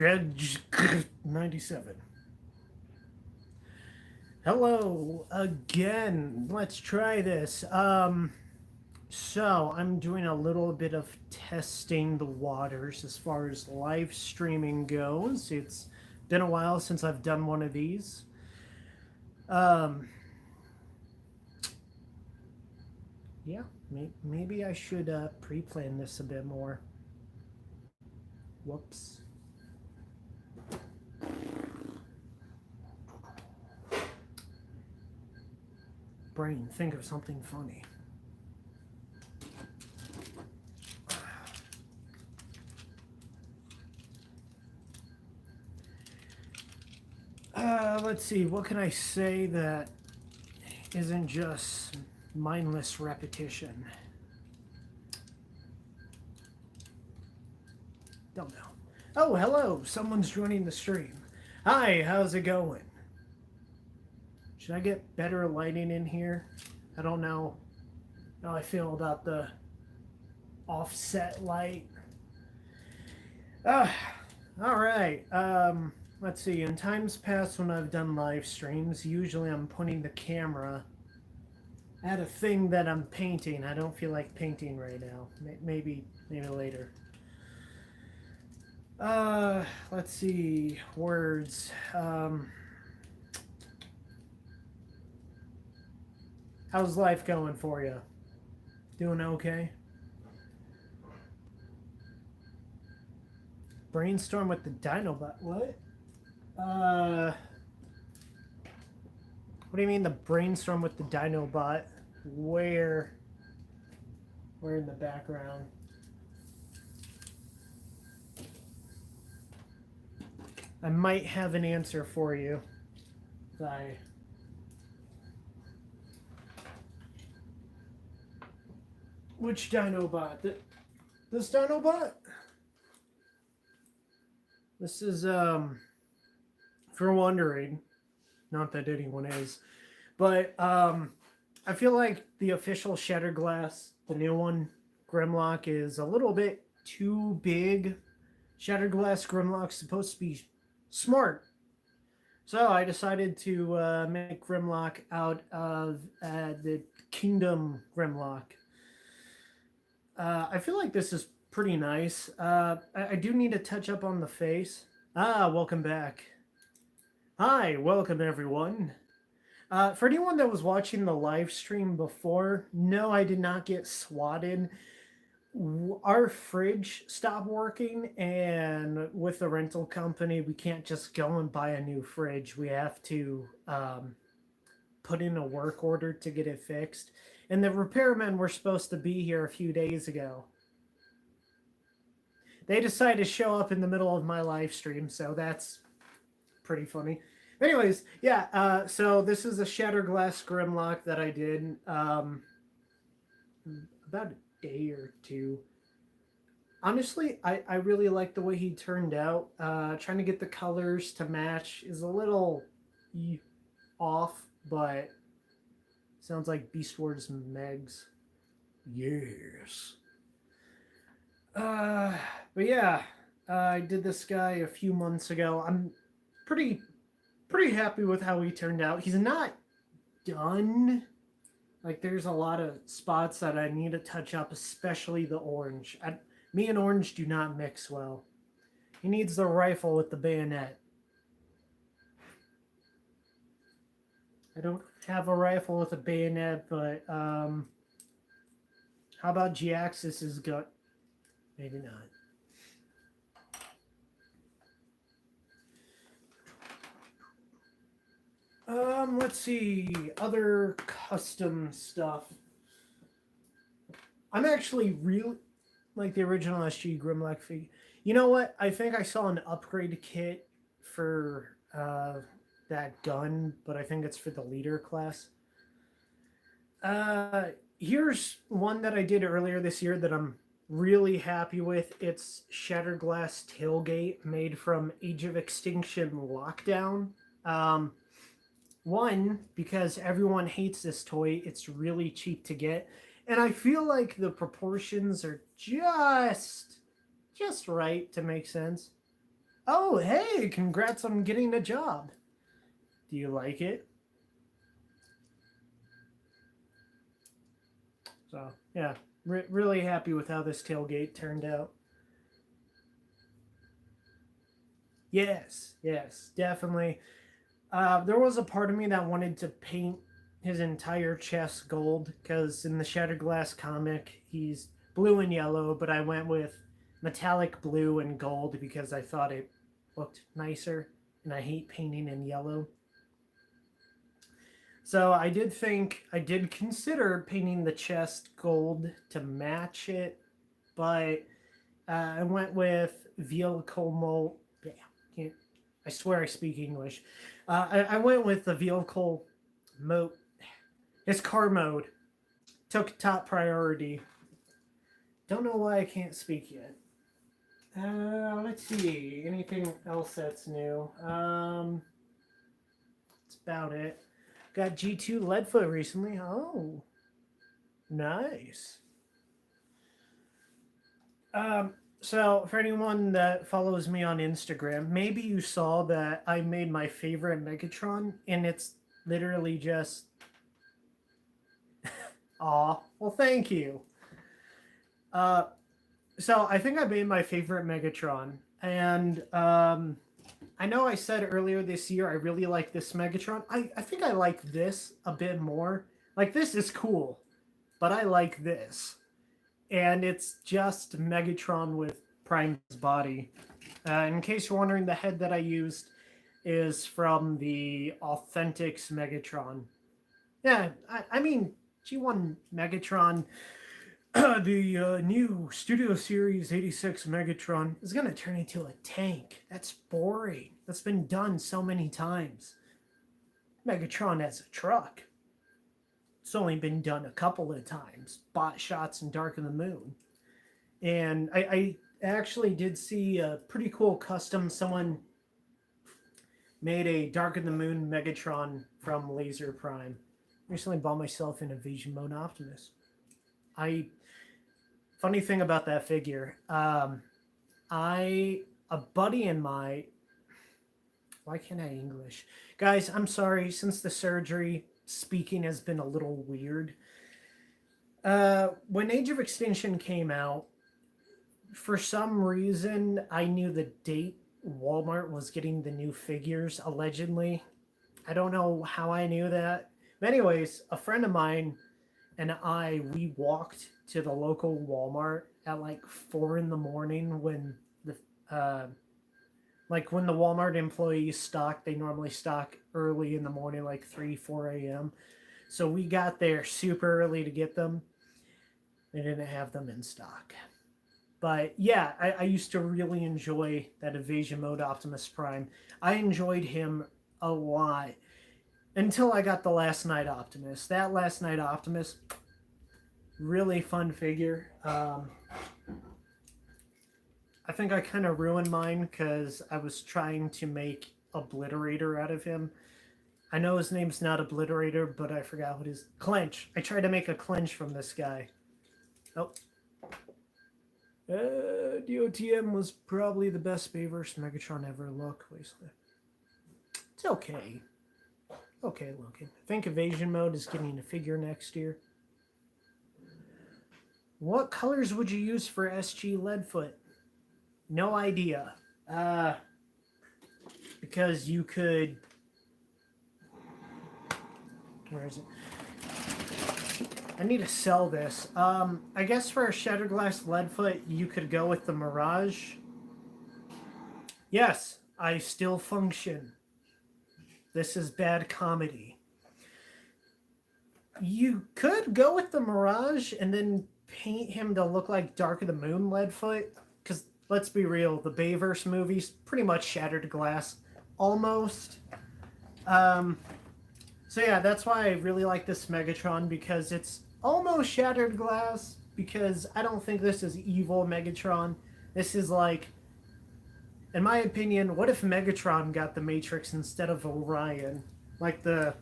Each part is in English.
Dredge 97. Hello again. Let's try this. So I'm doing a little bit of testing the waters as far as live streaming goes. It's been a while since I've done one of these. Um, yeah, maybe I should pre-plan this a bit more. Whoops. Brain, think of something funny. Let's see, what can I say that isn't just mindless repetition? Don't know. Oh, hello, someone's joining the stream. Hi, how's it going? Should I get better lighting in here? I don't know how I feel about the offset light. All right. Let's see. In times past when I've done live streams, usually I'm pointing the camera at a thing that I'm painting. I don't feel like painting right now. Maybe later. Let's see. Words. How's life going for you? Doing okay? Brainstorm with the Dinobot. What? What do you mean the brainstorm with the Dinobot? Where in the background? I might have an answer for you. Which Dinobot? This Dinobot? This is, for wondering, not that anyone is, but I feel like the official Shatterglass, the new one, Grimlock, is a little bit too big. Shatterglass Grimlock's supposed to be smart. So I decided to make Grimlock out of the Kingdom Grimlock. I feel like this is pretty nice. I do need to touch up on the face. Welcome back. Hi, welcome everyone. For anyone that was watching the live stream before, no, I did not get swatted. Our fridge stopped working, and with the rental company, we can't just go and buy a new fridge. We have to put in a work order to get it fixed. And the repairmen were supposed to be here a few days ago. They decided to show up in the middle of my live stream, so that's pretty funny. Anyways, yeah, so this is a Shatterglass Grimlock that I did about a day or two. Honestly, I really like the way he turned out. Trying to get the colors to match is a little off, but sounds like Beast Wars Megs. Yes. But yeah, I did this guy a few months ago. I'm pretty happy with how he turned out. He's not done. Like, there's a lot of spots that I need to touch up, especially the orange. Me and orange do not mix well. He needs the rifle with the bayonet. I don't have a rifle with a bayonet, but how about G-Axis's gun? Maybe not. Let's see. Other custom stuff. I'm actually really like the original SG Grimlock figure. You know what? I think I saw an upgrade kit for that gun, but I think it's for the leader class. Here's one that I did earlier this year that I'm really happy with. It's Shatterglass Tailgate made from Age of Extinction Lockdown. One, because everyone hates this toy, it's really cheap to get. And I feel like the proportions are just right to make sense. Oh, hey, congrats on getting a job. Do you like it? So, yeah, really happy with how this tailgate turned out. Yes, definitely. There was a part of me that wanted to paint his entire chest gold because in the Shattered Glass comic, he's blue and yellow, but I went with metallic blue and gold because I thought it looked nicer, and I hate painting in yellow. So I did consider painting the chest gold to match it, but I went with vehicle. Yeah, can't, I swear I speak English. I went with the vehicle mode. It's car mode. Took top priority. Don't know why I can't speak yet. Let's see. Anything else that's new? That's about it. Got G2 Leadfoot recently. Oh, nice. So for anyone that follows me on Instagram, maybe you saw that I made my favorite Megatron, and it's literally just, aw, well, thank you. Uh, so I think I made my favorite Megatron, and I know I said earlier this year I really like this Megatron. I think I like this a bit more. Like this is cool, but I like this, and it's just Megatron with Prime's body. In case you're wondering, the head that I used is from the Authentics Megatron. Yeah, I mean G1 Megatron, the new Studio Series 86 Megatron is gonna turn into a tank. That's boring. That's been done so many times. Megatron as a truck. It's only been done a couple of times. Bot shots in Dark of the Moon. And I actually did see a pretty cool custom. Someone made a Dark of the Moon Megatron from Laser Prime. Recently bought myself an Evasion Mode Optimus. I funny thing about that figure, I a buddy in my why can't I English? Guys, I'm sorry. Since the surgery, speaking has been a little weird. When Age of Extinction came out, for some reason, I knew the date Walmart was getting the new figures, allegedly. I don't know how I knew that. But anyways, a friend of mine and we walked to the local Walmart at like 4 in the morning when the like when the Walmart employees stock, they normally stock early in the morning, like 3, 4 a.m. So we got there super early to get them. They didn't have them in stock. But yeah, I used to really enjoy that Evasion Mode Optimus Prime. I enjoyed him a lot until I got the Last Night Optimus. That Last Night Optimus, really fun figure. I think I kind of ruined mine because I was trying to make Obliterator out of him. I know his name's not Obliterator, but I forgot what his Clench. I tried to make a Clench from this guy. Oh. DOTM was probably the best Bayverse Megatron ever. Look, it's okay. Okay looking. I think Evasion Mode is getting a figure next year. What colors would you use for SG Leadfoot? No idea. Because you could. Where is it? I need to sell this. I guess for a Shattered Glass Leadfoot, you could go with the Mirage. Yes, I still function. This is bad comedy. You could go with the Mirage and then paint him to look like Dark of the Moon Leadfoot. Because let's be real, the Bayverse movies pretty much Shattered Glass. Almost. So yeah, that's why I really like this Megatron, because it's almost Shattered Glass, because I don't think this is evil Megatron. This is like, in my opinion, what if Megatron got the Matrix instead of Orion? Like the...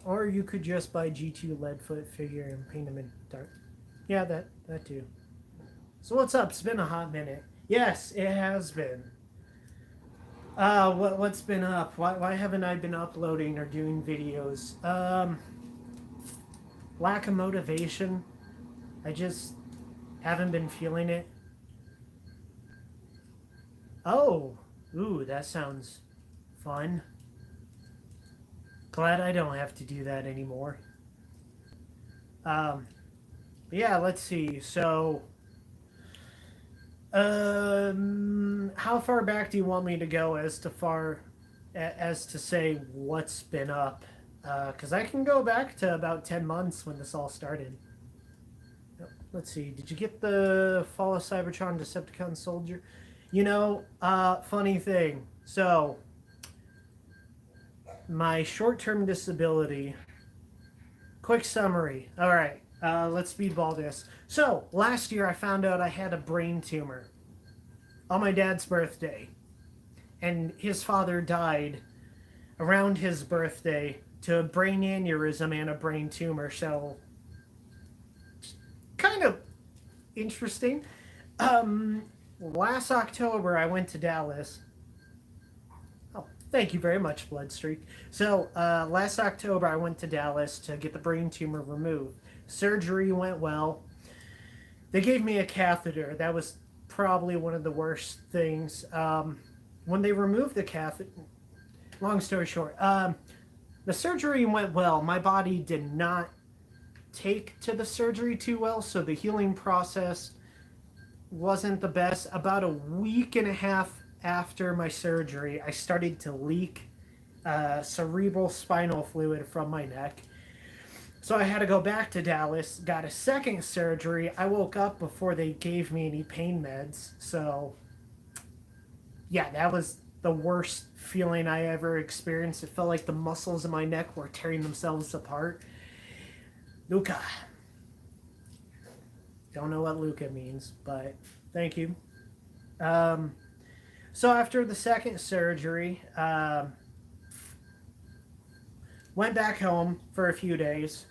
or you could just buy G2 Leadfoot figure and paint him in dark. Yeah, that too. So what's up? It's been a hot minute. Yes, it has been. What's been up? Why haven't I been uploading or doing videos? Lack of motivation. I just haven't been feeling it. Oh, ooh, that sounds fun. Glad I don't have to do that anymore. Um, yeah, let's see. So, how far back do you want me to go as to say what's been up? Because I can go back to about 10 months when this all started. Let's see. Did you get the Fall of Cybertron Decepticon Soldier? Funny thing. So, my short-term disability. Quick summary. All right. Let's speedball this. So, last year I found out I had a brain tumor on my dad's birthday. And his father died around his birthday to a brain aneurysm and a brain tumor. So, kind of interesting. Last October I went to Dallas. Oh, thank you very much, Bloodstreak. So, last October I went to Dallas to get the brain tumor removed. Surgery went well. They gave me a catheter. That was probably one of the worst things. When they removed the catheter, long story short, the surgery went well. My body did not take to the surgery too well, so the healing process wasn't the best. About a week and a half after my surgery, I started to leak cerebral spinal fluid from my neck. So I had to go back to Dallas, got a second surgery. I woke up before they gave me any pain meds. So, yeah, that was the worst feeling I ever experienced. It felt like the muscles in my neck were tearing themselves apart. Luca. Don't know what Luca means, but thank you. So after the second surgery, went back home for a few days.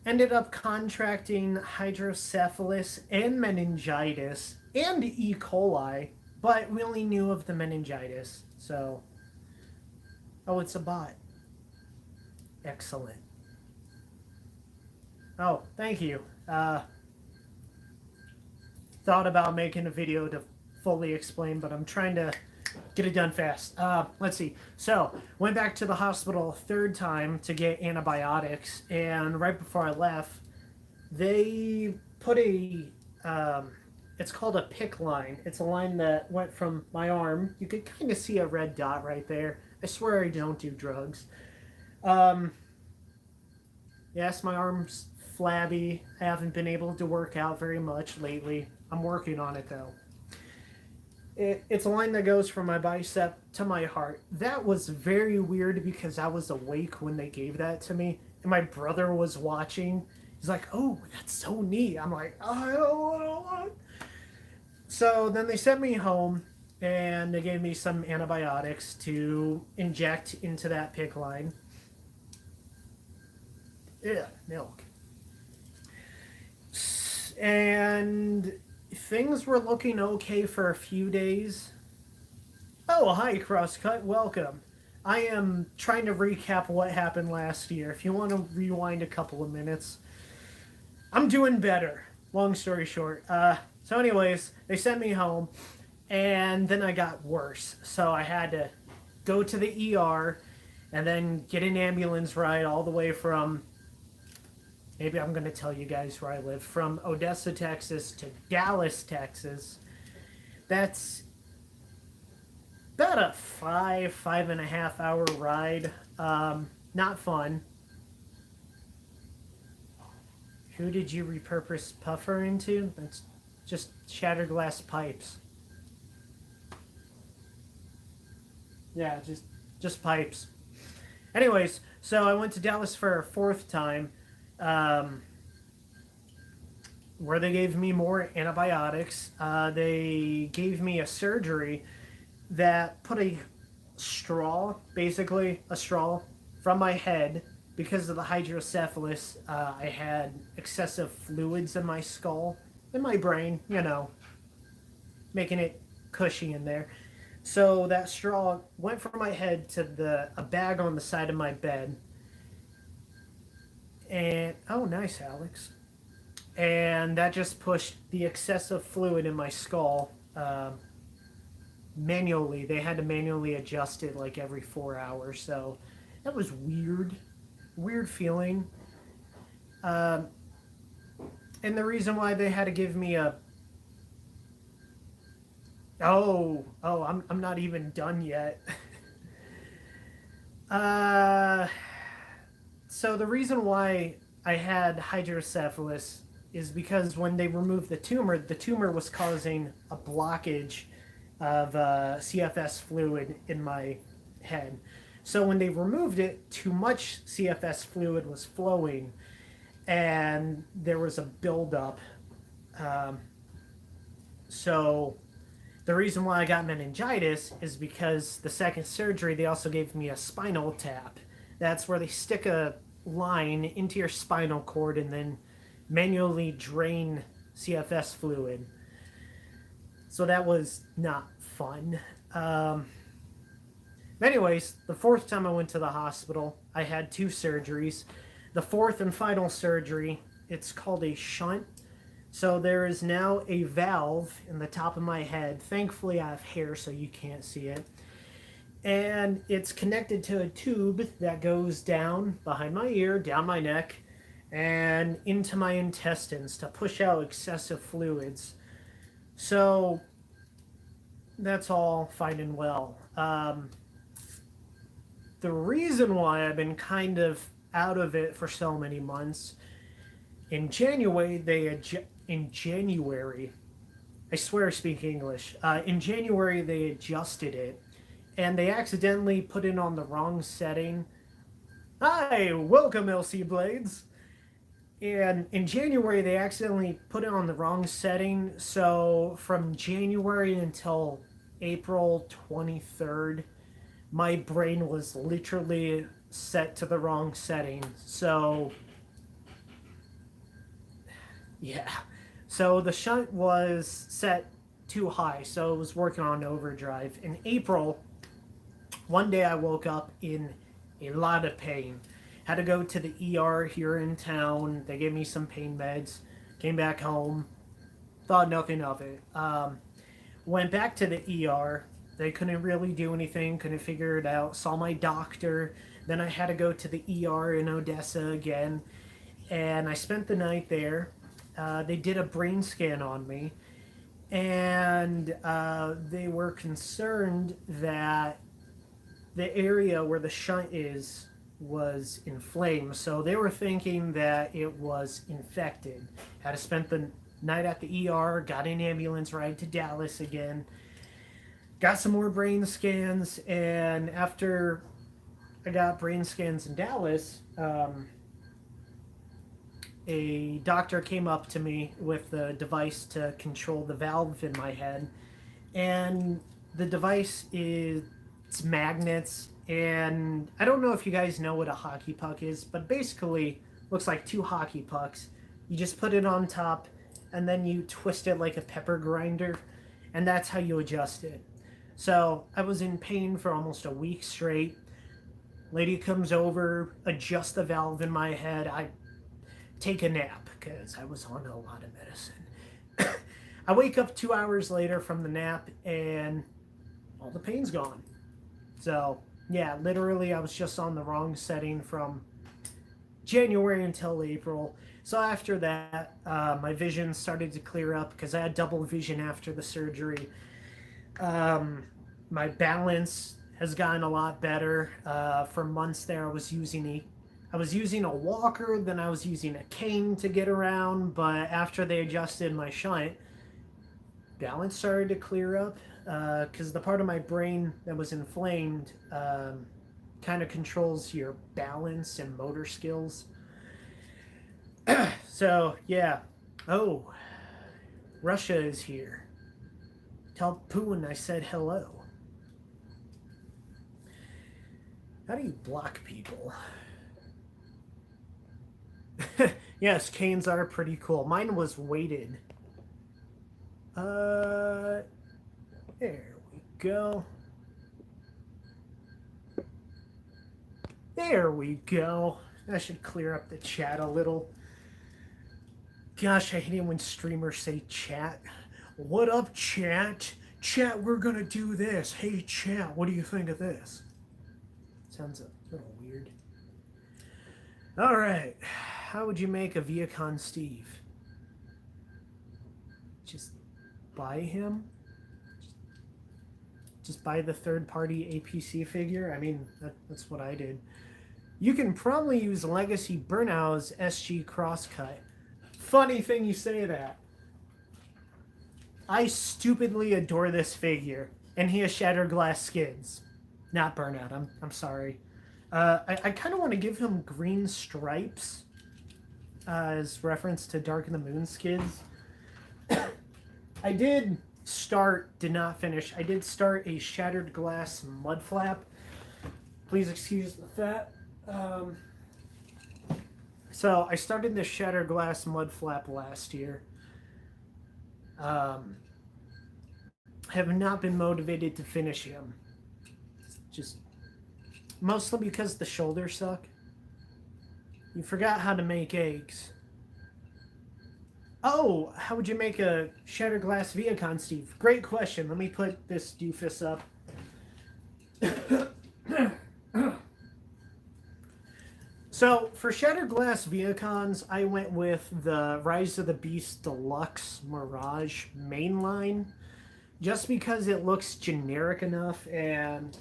Ended up contracting hydrocephalus and meningitis and E. coli, but we only knew of the meningitis. So, oh, it's a bot. Excellent. Oh, thank you. Thought about making a video to fully explain, but I'm trying to get it done fast. Let's see. So, went back to the hospital a third time to get antibiotics, and right before I left, they put it's called a PICC line. It's a line that went from my arm. You could kind of see a red dot right there. I swear I don't do drugs. Yes, my arm's flabby. I haven't been able to work out very much lately. I'm working on it, though. It's a line that goes from my bicep to my heart. That was very weird because I was awake when they gave that to me, and my brother was watching. He's like, "Oh, that's so neat." I'm like, "Oh, I don't know." So then they sent me home, and they gave me some antibiotics to inject into that PICC line. Yeah, milk. And things were looking okay for a few days. Oh, hi, Crosscut. Welcome. I am trying to recap what happened last year. If you want to rewind a couple of minutes, I'm doing better. Long story short. So anyways, they sent me home, and then I got worse. So I had to go to the ER and then get an ambulance ride all the way from, maybe I'm going to tell you guys where I live, from Odessa, Texas to Dallas, Texas. That's about a 5.5 hour ride. Not fun. Who did you repurpose Puffer into? That's just shattered glass pipes. Yeah, just pipes. Anyways, so I went to Dallas for a fourth time, where they gave me more antibiotics. They gave me a surgery that put a straw, basically a straw, from my head. Because of the hydrocephalus, I had excessive fluids in my skull, in my brain, making it cushy in there. So that straw went from my head to a bag on the side of my bed. And oh, nice, Alex. And that just pushed the excessive fluid in my skull manually. They had to manually adjust it like every 4 hours. So that was weird. Weird feeling. Um, and the reason why they had to give me a I'm not even done yet. uh, so the reason why I had hydrocephalus is because when they removed the tumor was causing a blockage of CFS fluid in my head. So when they removed it, too much CFS fluid was flowing, and there was a buildup. Um, so the reason why I got meningitis is because the second surgery, they also gave me a spinal tap. That's where they stick a line into your spinal cord and then manually drain CFS fluid. So that was not fun. Anyways, the fourth time I went to the hospital, I had 2 surgeries. The fourth and final surgery, it's called a shunt. So there is now a valve in the top of my head. Thankfully, I have hair so you can't see it. And it's connected to a tube that goes down behind my ear, down my neck, and into my intestines to push out excessive fluids. So that's all fine and well. The reason why I've been kind of out of it for so many months, in January, I swear I speak English. In January, they adjusted it, and they accidentally put it on the wrong setting. Hi, welcome, LC Blades. And in January, they accidentally put it on the wrong setting. So from January until April 23rd, my brain was literally set to the wrong setting. So, yeah. So the shunt was set too high, so it was working on overdrive. In April, one day I woke up in a lot of pain. Had to go to the ER here in town. They gave me some pain meds. Came back home. Thought nothing of it. Went back to the ER. They couldn't really do anything. Couldn't figure it out. Saw my doctor. Then I had to go to the ER in Odessa again. And I spent the night there. They did a brain scan on me. And they were concerned that the area where the shunt is was inflamed. So they were thinking that it was infected. Had to spend the night at the ER, got an ambulance ride to Dallas again, got some more brain scans, and after I got brain scans in Dallas, a doctor came up to me with a device to control the valve in my head, and the device is it's magnets, and I don't know if you guys know what a hockey puck is, but basically looks like 2 hockey pucks. You just put it on top and then you twist it like a pepper grinder, and that's how you adjust it. So I was in pain for almost a week straight. Lady comes over, adjusts the valve in my head. I take a nap because I was on a lot of medicine. I wake up 2 hours later from the nap and all the pain's gone. So yeah, literally I was just on the wrong setting from January until April. So after that, my vision started to clear up because I had double vision after the surgery. My balance has gotten a lot better. For months there, I was using a walker, then I was using a cane to get around. But after they adjusted my shunt, balance started to clear up because the part of my brain that was inflamed kind of controls your balance and motor skills. So yeah. Oh, Russia is here. Tell Putin I said hello. How do you block people? Yes, canes are pretty cool. Mine was weighted. There we go. There we go. That should clear up the chat a little. Gosh, I hate it when streamers say chat. What up, chat? Chat, we're gonna do this. Hey, chat, what do you think of this? Sounds a little weird. All right. How would you make a Viacon Steve? Just buy him? Just buy the third-party APC figure? I mean, that's what I did. You can probably use Legacy Burnow's SG Crosscut. Funny thing you say that. I stupidly adore this figure, and he has Shattered Glass skins. Not Burnout, I'm sorry. I kind of want to give him green stripes as reference to Dark in the Moon skids. I did not finish. I did start a Shattered Glass mud flap. Please excuse the fat. So I started the Shattered Glass mud flap last year. Have not been motivated to finish him. Just mostly because the shoulders suck. You forgot how to make eggs. Oh, how would you make a Shattered Glass Viacon, Steve? Great question. Let me put this doofus up. So, for Shattered Glass Viacons, I went with the Rise of the Beast Deluxe Mirage mainline, just because it looks generic enough and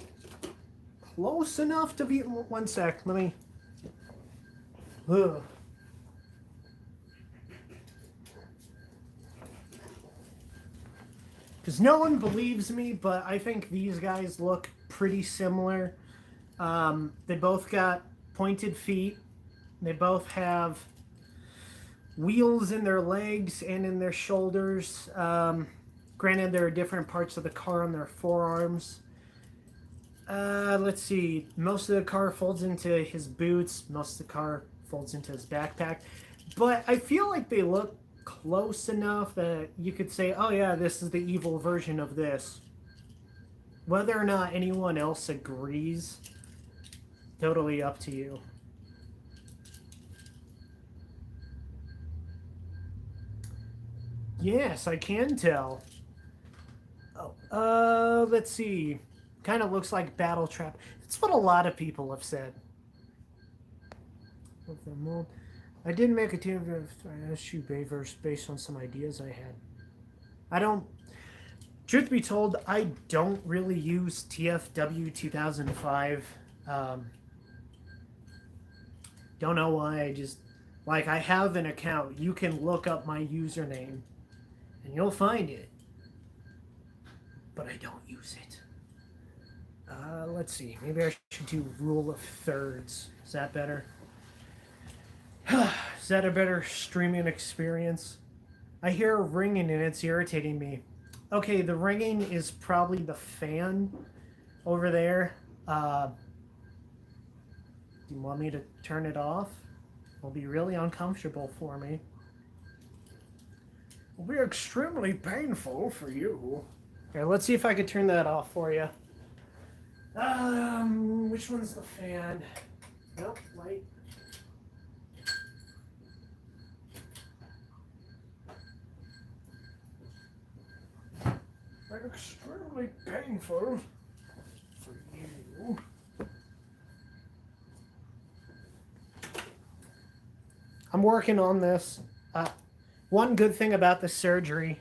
close enough to be... One sec, let me... Ugh. Because no one believes me, but I think these guys look pretty similar. They both got pointed feet. They both have wheels in their legs and in their shoulders. Granted, there are different parts of the car on their forearms. Let's see. Most of the car folds into his boots. Most of the car folds into his backpack. But I feel like they look close enough that you could say, oh yeah, this is the evil version of this. Whether or not anyone else agrees, totally up to you. Yes, I can tell. Oh, let's see. Kind of looks like Battle Trap. That's what a lot of people have said. I did make a team of SG Bayverse based on some ideas I had. Truth be told, I don't really use TFW 2005. Don't know why. I have an account. You can look up my username and you'll find it. But I don't use it. Let's see. Maybe I should do rule of thirds. Is that better? Is that a better streaming experience? I hear ringing and it's irritating me. Okay, the ringing is probably the fan over there. You want me to turn it off? It'll be really uncomfortable for me. It'll be extremely painful for you. Okay, let's see if I could turn that off for you. Which one's the fan? Nope, light. Extremely painful for you. I'm working on this. One good thing about the surgery,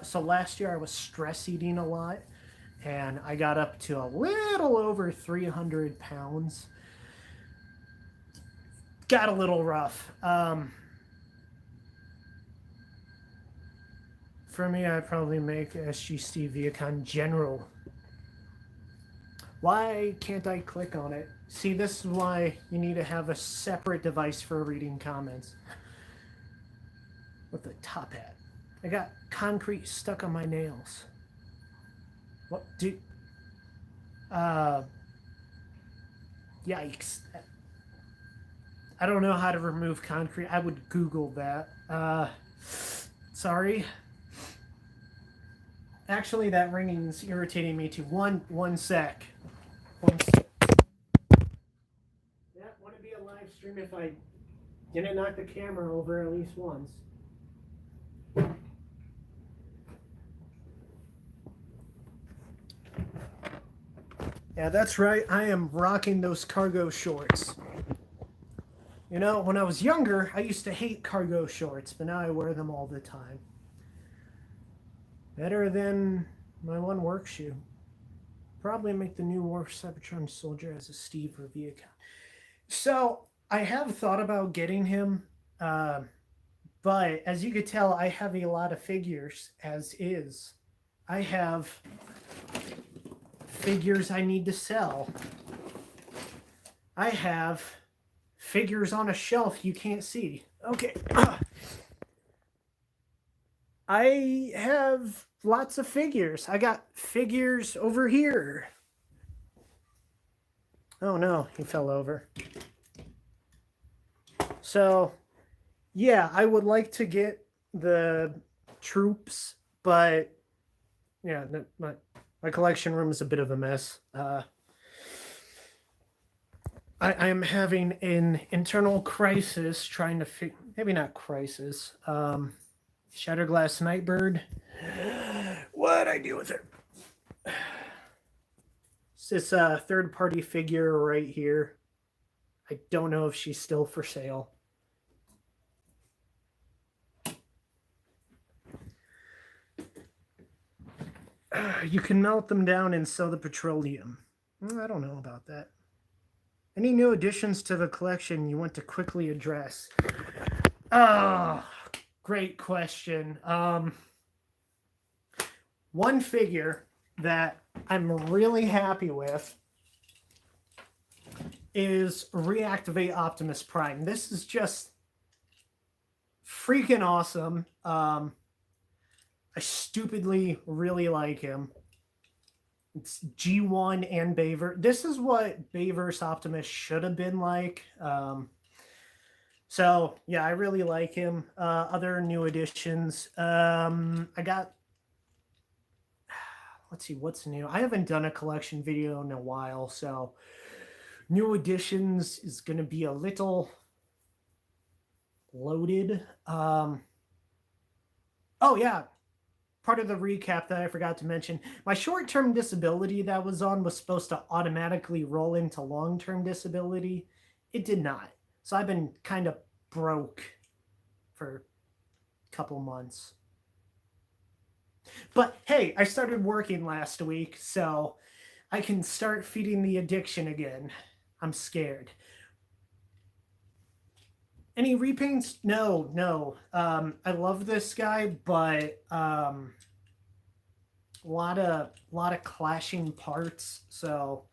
so last year I was stress eating a lot, and I got up to a little over 300 pounds. Got a little rough. For me, I'd probably make SG Steve Viacon General. Why can't I click on it? See, this is why you need to have a separate device for reading comments. With the top hat. I got concrete stuck on my nails. What do... Yikes. I don't know how to remove concrete. I would Google that. Sorry. Actually, that ringing is irritating me too. One sec. One sec. That wouldn't be a live stream if I didn't knock the camera over at least once. Yeah, that's right. I am rocking those cargo shorts. You know, when I was younger, I used to hate cargo shorts, but now I wear them all the time. Better than my one work shoe. Probably make the new War Cybertron Soldier as a Steve review account. So I have thought about getting him, but as you could tell, I have a lot of figures as is. I have figures I need to sell. I have figures on a shelf you can't see. Okay. I have lots of figures. I got figures over here. Oh no, he fell over. So, yeah, I would like to get the troops, but yeah, my collection room is a bit of a mess. I am having an internal crisis trying to maybe not crisis. Shatterglass Nightbird. What'd I do with it? It's this third party figure right here. I don't know if she's still for sale. You can melt them down and sell the petroleum. I don't know about that. Any new additions to the collection you want to quickly address? Oh, great question. One figure that I'm really happy with is Reactivate Optimus Prime. This is just freaking awesome. I stupidly really like him. It's G1 and Bayverse. This is what Bayverse Optimus should have been like. So yeah, I really like him. Other new additions. I got. Let's see what's new. I haven't done a collection video in a while, so new additions is going to be a little loaded. Oh yeah, part of the recap that I forgot to mention, my short-term disability that was on was supposed to automatically roll into long-term disability. It did not. So I've been kind of broke for a couple months. But hey, I started working last week, so I can start feeding the addiction again. I'm scared. Any repaints? No. I love this guy, but a lot of clashing parts. So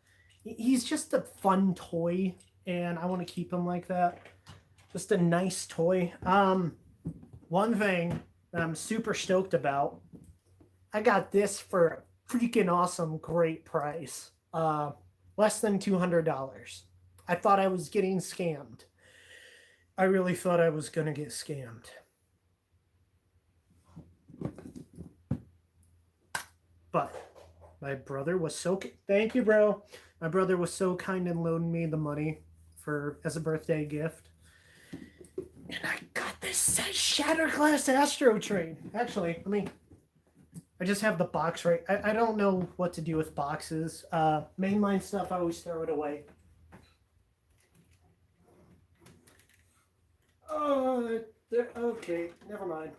he's just a fun toy, and I want to keep him like that. Just a nice toy. One thing I'm super stoked about. I got this for a freaking awesome, great price. Less than $200. I thought I was getting scammed. I really thought I was going to get scammed. But my brother was so... Thank you, bro. My brother was so kind and loaned me the money as a birthday gift. And I got this Shatterglass Astro Train. Actually, I just have the box right. I don't know what to do with boxes. Mainline stuff, I always throw it away. Oh, okay. Never mind.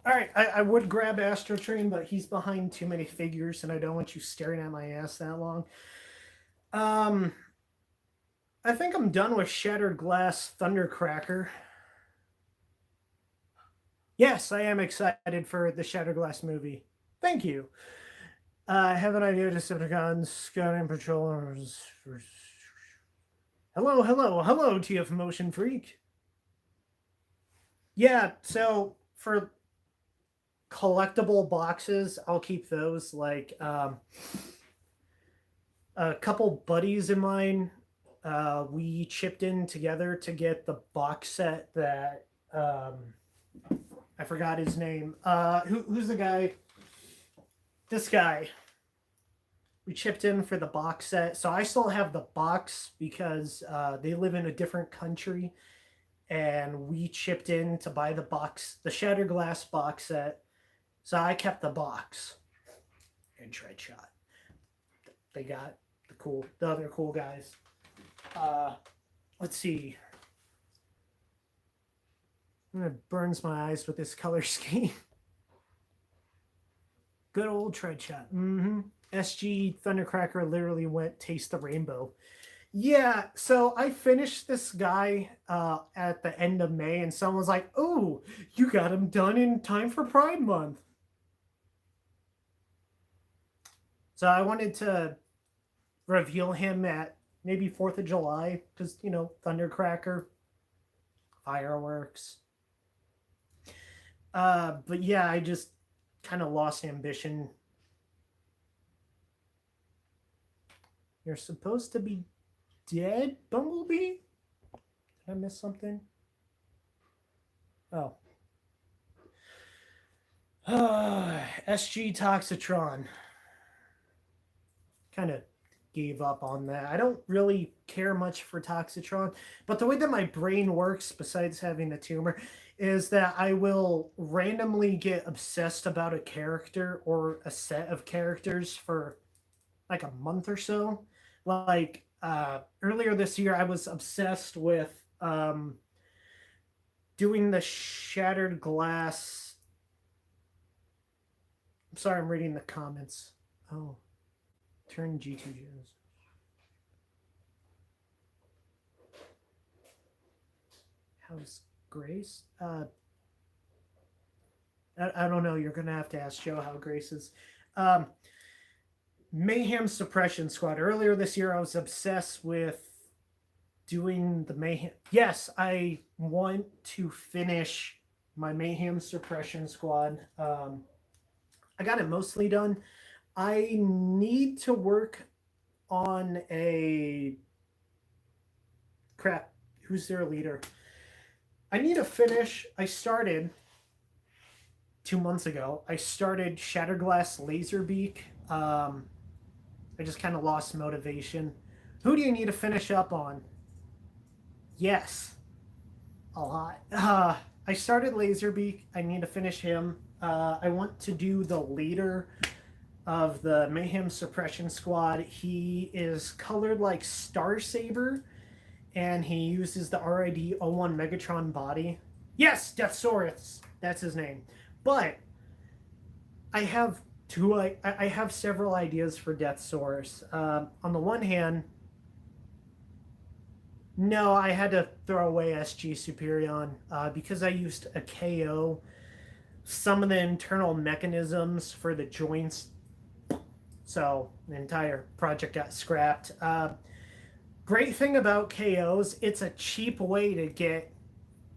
All right, I would grab Astro Train, but he's behind too many figures, and I don't want you staring at my ass that long. I think I'm done with Shattered Glass Thundercracker. Yes, I am excited for the Shattered Glass movie. Thank you. I have an idea, Decepticons, Scouting Patrollers. Hello, TF Motion Freak. Yeah, so for collectible boxes, I'll keep those. Like a couple buddies of mine, we chipped in together to get the box set that Um, I forgot his name. Who's the guy? This guy. We chipped in for the box set, so I still have the box because they live in a different country, and we chipped in to buy the box, the Shattered Glass box set. So I kept the box and Tread Shot. They got the other cool guys. Uh, let's see. It burns my eyes with this color scheme. Good old Tread Shot. Mm-hmm. SG Thundercracker literally went taste the rainbow. Yeah, so I finished this guy at the end of May, and someone was like, "Oh, you got him done in time for Pride Month." So I wanted to reveal him at maybe 4th of July because, Thundercracker, fireworks. But yeah, I just kind of lost ambition. You're supposed to be dead, Bumblebee? Did I miss something? Oh. SG Toxitron. Kind of gave up on that. I don't really care much for Toxitron, but the way that my brain works, besides having a tumor, is that I will randomly get obsessed about a character or a set of characters for like a month or so. Like earlier this year, I was obsessed with doing the Shattered Glass. I'm sorry, I'm reading the comments. Oh, turn G2 Gems. How's Grace? I don't know. You're gonna have to ask Joe how Grace is. Mayhem Suppression Squad. Earlier this year, I was obsessed with doing the Mayhem. Yes, I want to finish my Mayhem Suppression Squad. I got it mostly done. I need to work on a crap. Who's their leader? I need to finish. I started 2 months ago. I started Shatterglass Laserbeak. I just kind of lost motivation. Who do you need to finish up on? Yes, a lot. I started Laserbeak. I need to finish him. I want to do the leader of the Mayhem Suppression Squad. He is colored like Star Saber, and he uses the RID-01 Megatron body. Yes, Deathsaurus. That's his name. But I have I have several ideas for Deathsaurus. On the one hand, no, I had to throw away SG Superion because I used a KO. Some of the internal mechanisms for the joints, so the entire project got scrapped. Great thing about KOs, it's a cheap way to get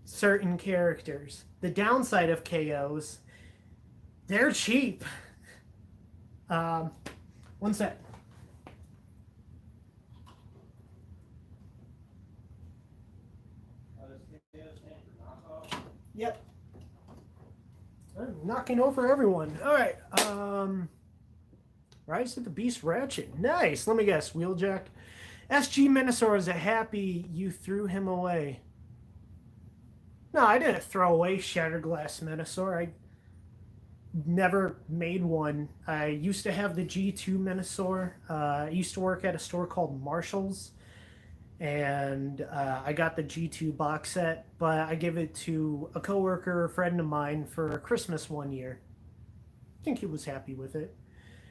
certain characters. The downside of KOs, they're cheap. One sec. Yep. I'm knocking over everyone. All right. Rise of the Beast Ratchet. Nice. Let me guess. Wheeljack. SG Minosaur is happy you threw him away. No, I didn't throw away Shattered Glass Minosaur. I never made one. I used to have the G2 Minosaur. I used to work at a store called Marshall's, and I got the G2 box set, but I gave it to a coworker, a friend of mine, for Christmas one year. I think he was happy with it.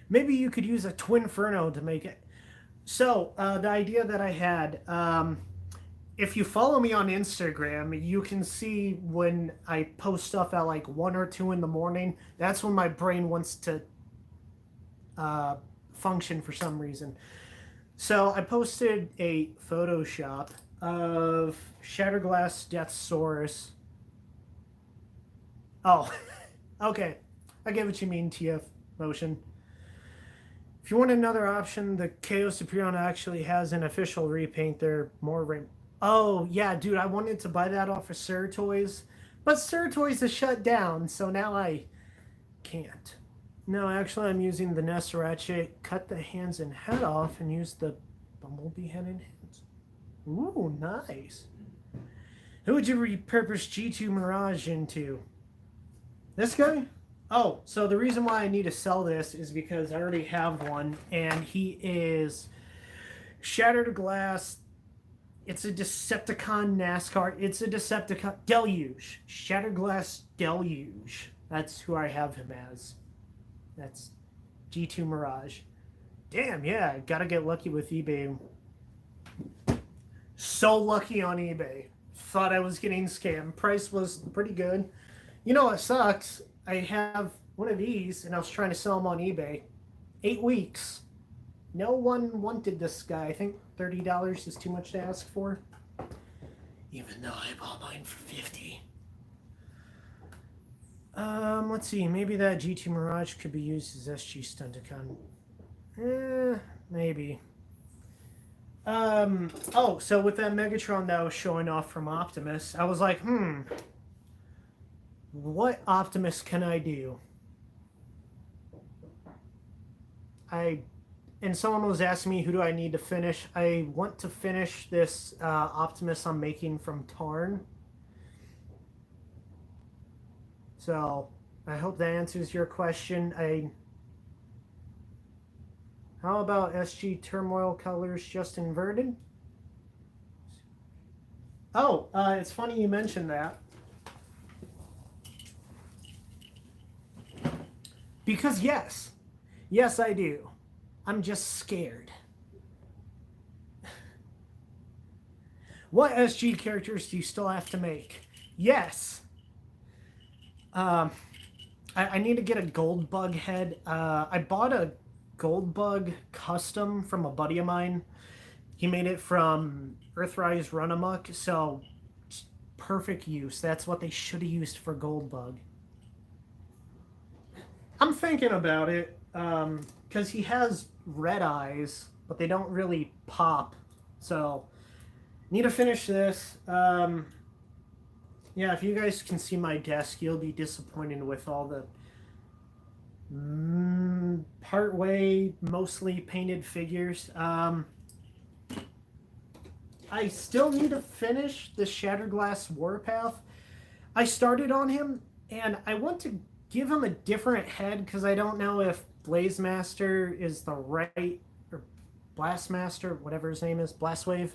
Maybe you could use a Twinferno to make it. So the idea that I had, if you follow me on Instagram, you can see when I post stuff at like 1 or 2 in the morning. That's when my brain wants to function for some reason. So I posted a Photoshop of Shatterglass Deathsaurus. Oh, okay. I get what you mean, TF Motion. If you want another option, the KO Superion actually has an official repaint. They're more... Oh, yeah, dude, I wanted to buy that off of Sir Toys, But Surtoys is shut down, so now I can't. No, actually, I'm using the Nest Ratchet, cut the hands and head off, and use the Bumblebee head and hands. Ooh, nice. Who would you repurpose G2 Mirage into? This guy? Oh, so the reason why I need to sell this is because I already have one, and he is Shattered Glass. It's a Decepticon NASCAR. It's a Decepticon Deluge. Shattered Glass Deluge. That's who I have him as. That's G2 Mirage. Damn, yeah, gotta get lucky with eBay. So lucky on eBay. Thought I was getting scammed. Price was pretty good. You know what sucks? I have one of these, and I was trying to sell them on eBay. 8 weeks. No one wanted this guy. I think $30 is too much to ask for. Even though I bought mine for $50. Let's see. Maybe that G2 Mirage could be used as SG Stunticon. Maybe. Oh, so with that Megatron that was showing off from Optimus, I was like, what Optimus can I do? And someone was asking me, who do I need to finish? I want to finish this Optimus I'm making from Tarn. So, I hope that answers your question. How about SG Turmoil colors just inverted? Oh, it's funny you mentioned that. Because yes. Yes, I do. I'm just scared. What SG characters do you still have to make? Yes. I need to get a gold bug head. I bought a gold bug custom from a buddy of mine. He made it from Earthrise Run Amok, so perfect use. That's what they should have used for gold bug. I'm thinking about it, because he has red eyes, but they don't really pop. So, need to finish this. Yeah, if you guys can see my desk, you'll be disappointed with all the partway, mostly painted figures. I still need to finish the Shattered Glass Warpath. I started on him, and I want to give him a different head because I don't know if Blazemaster is the right, or Blastmaster, whatever his name is, Blastwave.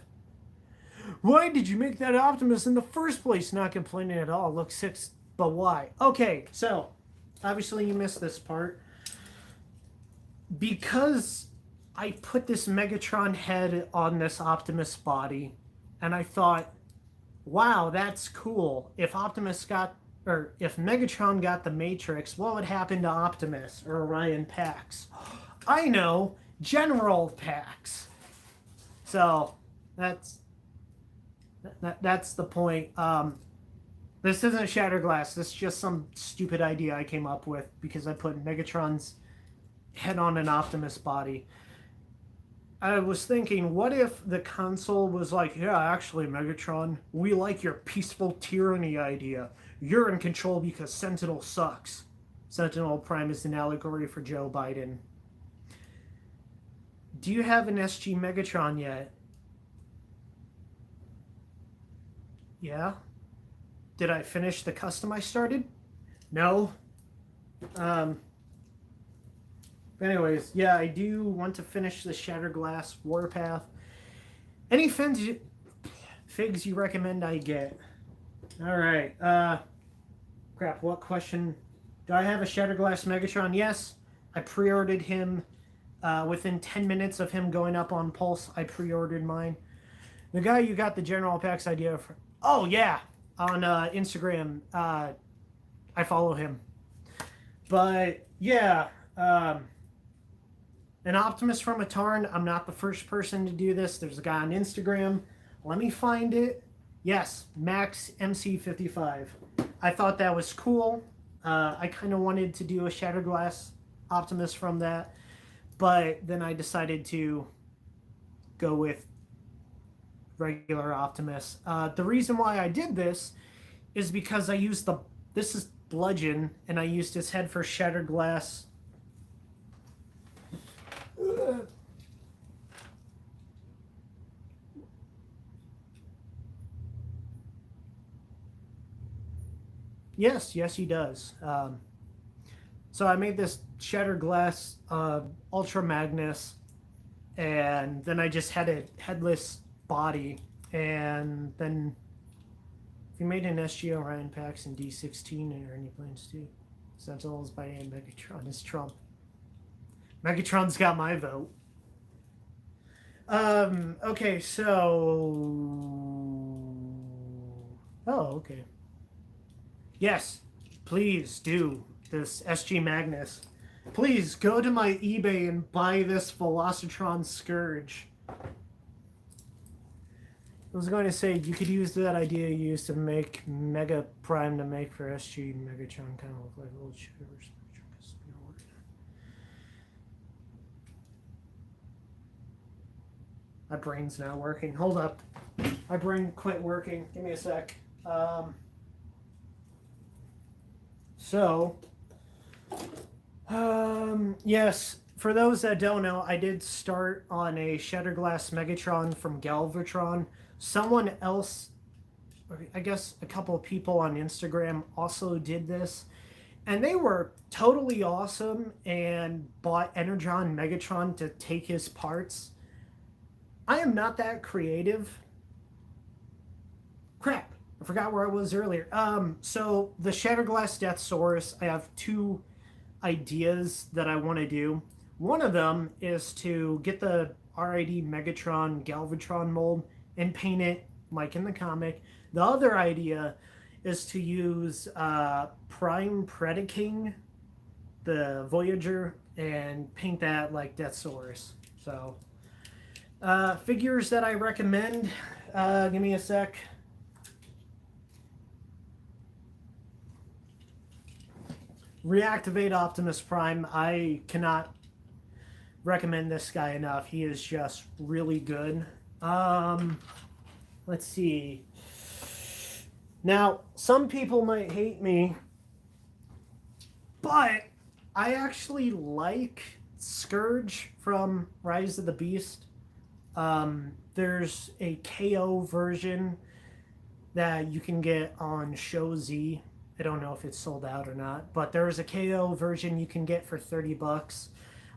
Why did you make that Optimus in the first place? Not complaining at all. Look, 6, but why? Okay, so obviously you missed this part. Because I put this Megatron head on this Optimus body, and I thought, wow, that's cool. If Optimus got, or if Megatron got the Matrix, what would happen to Optimus or Orion Pax? I know, General Pax. So that's the point. This isn't Shattered Glass. This is just some stupid idea I came up with because I put Megatron's head on an Optimus body. I was thinking, what if the console was like, yeah, actually, Megatron, we like your peaceful tyranny idea. You're in control because Sentinel sucks. Sentinel Prime is an allegory for Joe Biden. Do you have an SG Megatron yet? Yeah? Did I finish the custom I started? No. Anyways, yeah, I do want to finish the Shattered Glass Warpath. Any figs you recommend I get? Alright, crap, what question? Do I have a Shattered Glass Megatron? Yes. I pre-ordered him within 10 minutes of him going up on Pulse. I pre-ordered mine. The guy you got the General Pax idea for... Oh, yeah. On Instagram. I follow him. But, yeah. An Optimus from a Tarn. I'm not the first person to do this. There's a guy on Instagram. Let me find it. Yes, Max MC55. I thought that was cool. I kind of wanted to do a Shattered Glass Optimus from that. But then I decided to go with regular Optimus. The reason why I did this is because I used this is Bludgeon, and I used his head for Shattered Glass. Yes, he does. So I made this Shattered Glass Ultra Magnus, and then I just had a headless body, and then he made an SG Orion Pax in D16 or any plans to. Sentinels by Megatron is Trump. Megatron's got my vote. Okay, so. Oh, okay. Yes, please do this SG Magnus. Please go to my eBay and buy this Velocitron Scourge. I was going to say, you could use that idea you used to make Mega Prime to make for SG Megatron kind of look like old shivers. My brain's not working. Hold up. My brain quit working. Give me a sec. Yes, for those that don't know, I did start on a Shattered Glass Megatron from Galvatron. Someone else, I guess a couple of people on Instagram also did this, and they were totally awesome and bought Energon Megatron to take his parts. I am not that creative. Crap, I forgot where I was earlier. So the Shattered Glass Deathsaurus, I have two ideas that I want to do. One of them is to get the RID Megatron Galvatron mold and paint it like in the comic. The other idea is to use Prime Predaking, the Voyager, and paint that like Deathsaurus. So, figures that I recommend. Give me a sec. Reactivate Optimus Prime. I cannot recommend this guy enough. He is just really good. Let's see. Now, some people might hate me, but I actually like Scourge from Rise of the Beast. There's a KO version that you can get on Show Z. I don't know if it's sold out or not, but there's a KO version you can get for $30.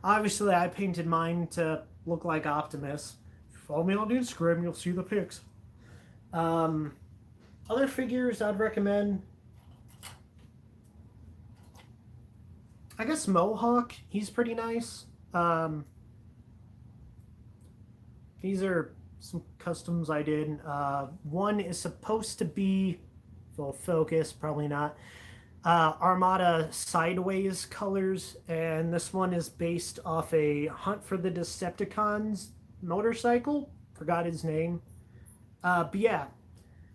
Obviously, I painted mine to look like Optimus. If you follow me on Instagram, you'll see the pics. Other figures I'd recommend, I guess Mohawk. He's pretty nice. These are some customs I did. One is supposed to be full focus, probably not. Armada Sideways colors, and this one is based off a Hunt for the Decepticons motorcycle. Forgot his name. But yeah,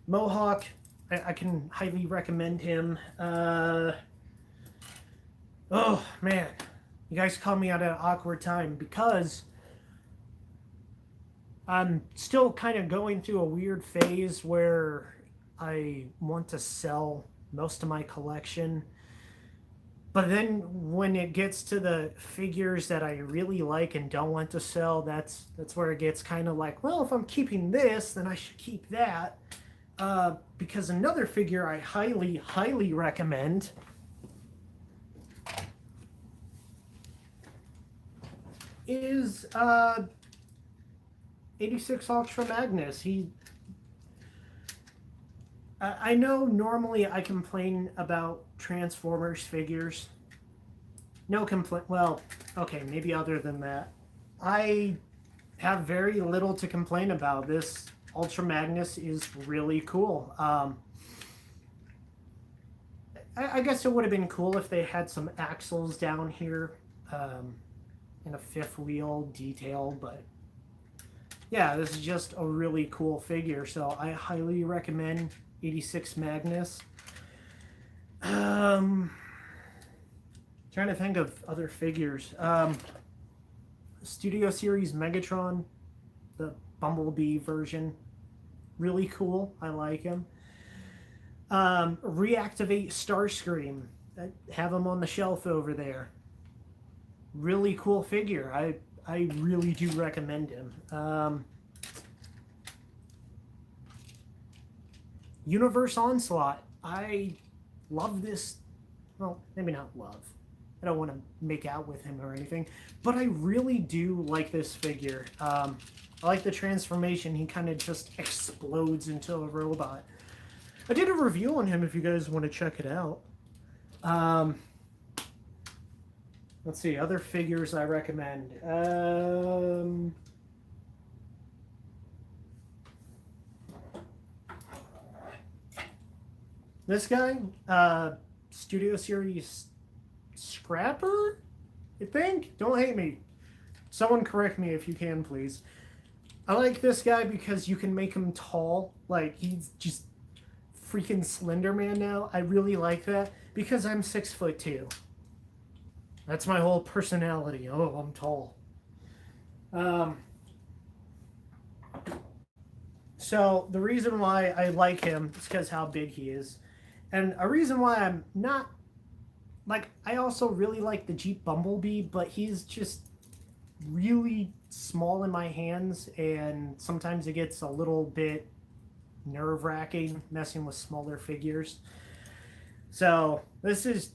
Mohawk, I can highly recommend him. Oh man, you guys caught me at an awkward time because I'm still kind of going through a weird phase where I want to sell most of my collection. But then when it gets to the figures that I really like and don't want to sell, that's where it gets kind of like, well, if I'm keeping this, then I should keep that. Because another figure I highly, highly recommend is 86 Ultra Magnus. I know normally I complain about Transformers figures. No complaint. Well, okay, maybe other than that. I have very little to complain about. This Ultra Magnus is really cool. I guess it would have been cool if they had some axles down here and a fifth wheel detail, but yeah, this is just a really cool figure, so I highly recommend 86 Magnus. Trying to think of other figures. Studio Series Megatron, the Bumblebee version, really cool. I like him. Reactivate Starscream. Have him on the shelf over there. Really cool figure. I really do recommend him. Universe Onslaught. I love this. Well, maybe not love. I don't want to make out with him or anything, but I really do like this figure. I like the transformation. He kind of just explodes into a robot. I did a review on him if you guys want to check it out. Let's see, other figures I recommend. This guy, Studio Series Scrapper, I think? Don't hate me. Someone correct me if you can, please. I like this guy because you can make him tall. Like, he's just freaking Slender Man now. I really like that because I'm 6'2". That's my whole personality. Oh, I'm tall. So the reason why I like him is because how big he is. And a reason why I'm not, like, I also really like the Jeep Bumblebee, but he's just really small in my hands, and sometimes it gets a little bit nerve-wracking messing with smaller figures. So this is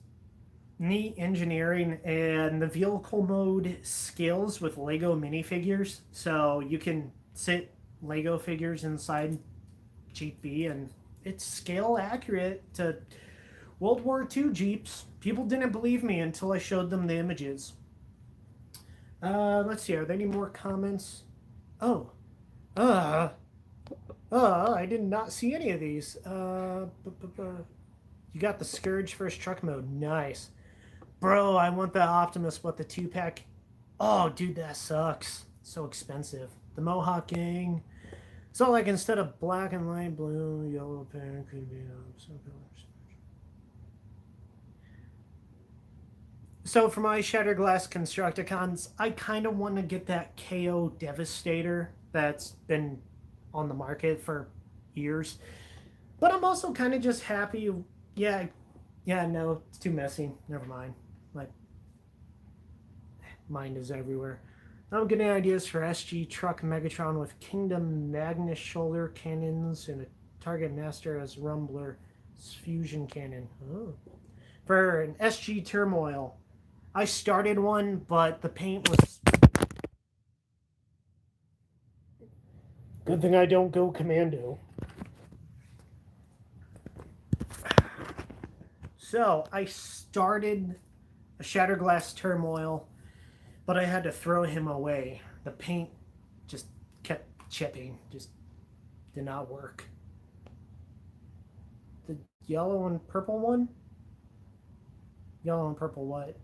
neat engineering, and the vehicle mode scales with Lego minifigures, so you can sit Lego figures inside Jeep B, and it's scale accurate to World War II Jeeps. People didn't believe me until I showed them the images. Let's see, are there any more comments? Oh, I did not see any of these. You got the Scourge first truck mode. Nice. Bro, I want the Optimus, but the 2-pack. Oh, dude, that sucks. So expensive. The Mohawk Gang. So, like, instead of black and light blue, yellow, pink, could be some colors. So, for my Shatterglass Constructicons, I kind of want to get that KO Devastator that's been on the market for years. But I'm also kind of just happy. Yeah, no, it's too messy. Never mind. Like, mind is everywhere. I'm getting ideas for SG Truck Megatron with Kingdom Magnus shoulder cannons and a Target Master as Rumbler fusion cannon. Oh. For an SG Turmoil, I started one, but the paint was... Good thing I don't go commando. So, I started a Shatterglass Turmoil, but I had to throw him away. The paint just kept chipping, just did not work. The yellow and purple one? Yellow and purple what?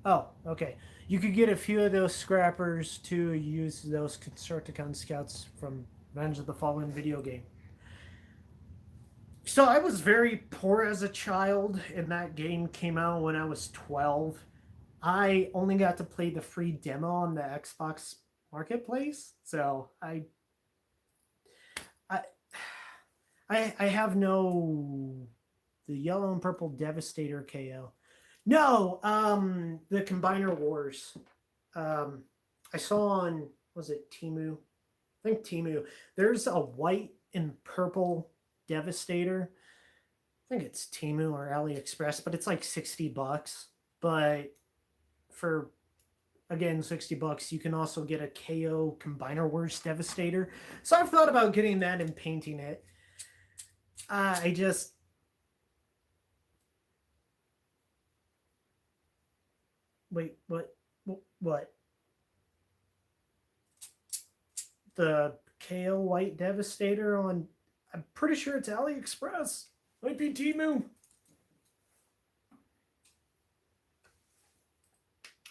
Oh, okay. You could get a few of those scrappers to use those Constructicon Scouts from Revenge of the Fallen video game. So I was very poor as a child, and that game came out when I was 12. I only got to play the free demo on the Xbox Marketplace, so I have no the yellow and purple Devastator KO. No, the Combiner Wars. I saw on, was it Temu? I think Temu. There's a white and purple Devastator. I think it's Temu or AliExpress, but it's like $60. But for, again, $60, you can also get a KO Combiner Wars Devastator. So I've thought about getting that and painting it. I just... Wait, what? What? The KO White Devastator on... I'm pretty sure it's AliExpress. Might be Temu.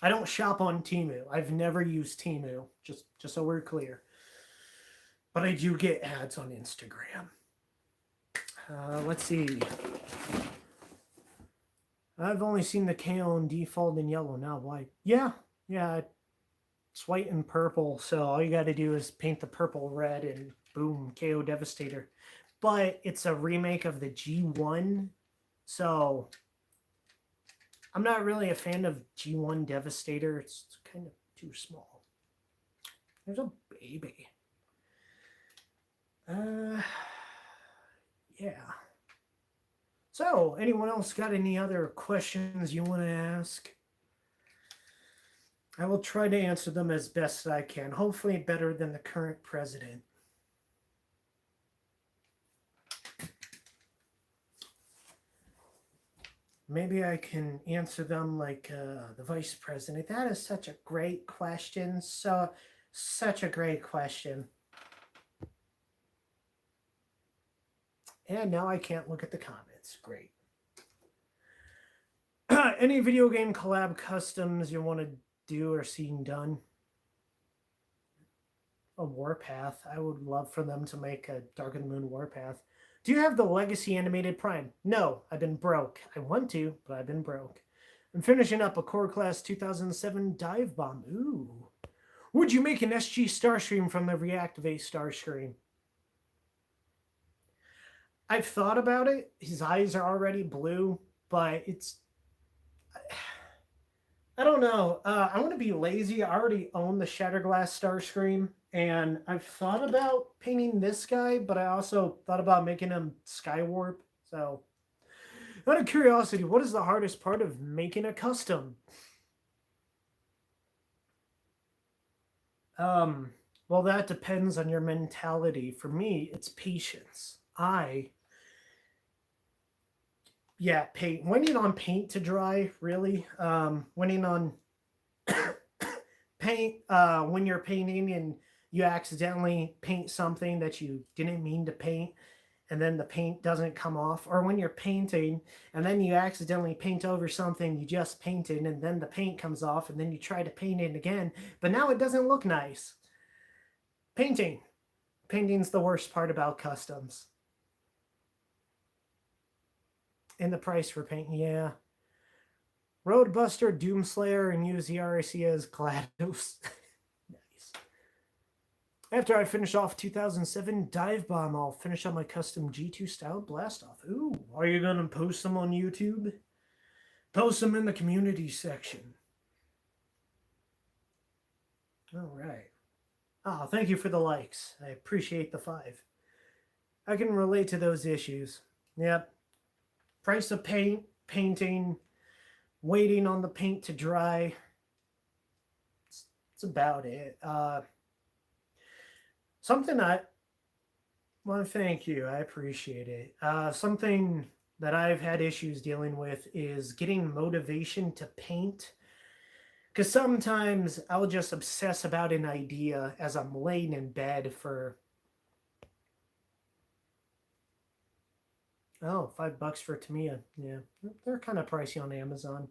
I don't shop on Temu. I've never used Temu, just so we're clear. But I do get ads on Instagram. Let's see. I've only seen the KO in default in yellow, now white. Yeah, it's white and purple, so all you got to do is paint the purple red and boom, KO Devastator. but it's a remake of the G1. So I'm not really a fan of G1 Devastator. It's kind of too small. There's a baby. Yeah. So, anyone else got any other questions you want to ask? I will try to answer them as best I can. Hopefully better than the current president. Maybe I can answer them like the vice president. That is such a great question. Such a great question. And now I can't look at the comments. Great. Any video game collab customs you want to do or seen done? A Warpath. I would love for them to make a Dark of the Moon Warpath. Do you have the Legacy Animated Prime? No, I've been broke. I want to, but I've been broke. I'm finishing up a Core Class 2007 Dive Bomb. Ooh. Would you make an SG Starscream from the Reactivate Starscream? I've thought about it. His eyes are already blue, but it's... I don't know. I want to be lazy. I already own the Shatterglass Starscream, and I've thought about painting this guy, but I also thought about making him Skywarp. So, out of curiosity, what is the hardest part of making a custom? Well, that depends on your mentality. For me, it's patience. Waiting on paint to dry, really. Waiting on paint when you're painting and you accidentally paint something that you didn't mean to paint, and then the paint doesn't come off. Or when you're painting and then you accidentally paint over something you just painted, and then the paint comes off, and then you try to paint it again, but now it doesn't look nice. Painting's the worst part about customs. And the price for paint, yeah. Roadbuster, Doomslayer, and use the RC as GLaDOS. Nice. After I finish off 2007 Dive Bomb, I'll finish up my custom G2 style Blastoff. Ooh, are you going to post them on YouTube? Post them in the community section. All right. Oh, thank you for the likes. I appreciate the 5. I can relate to those issues. Yep. Price of paint, painting, waiting on the paint to dry. It's about it. Something well, thank you. I appreciate it. Something that I've had issues dealing with is getting motivation to paint. Because sometimes I'll just obsess about an idea as I'm laying in bed for... Oh, $5 for Tamiya. Yeah, they're kind of pricey on Amazon.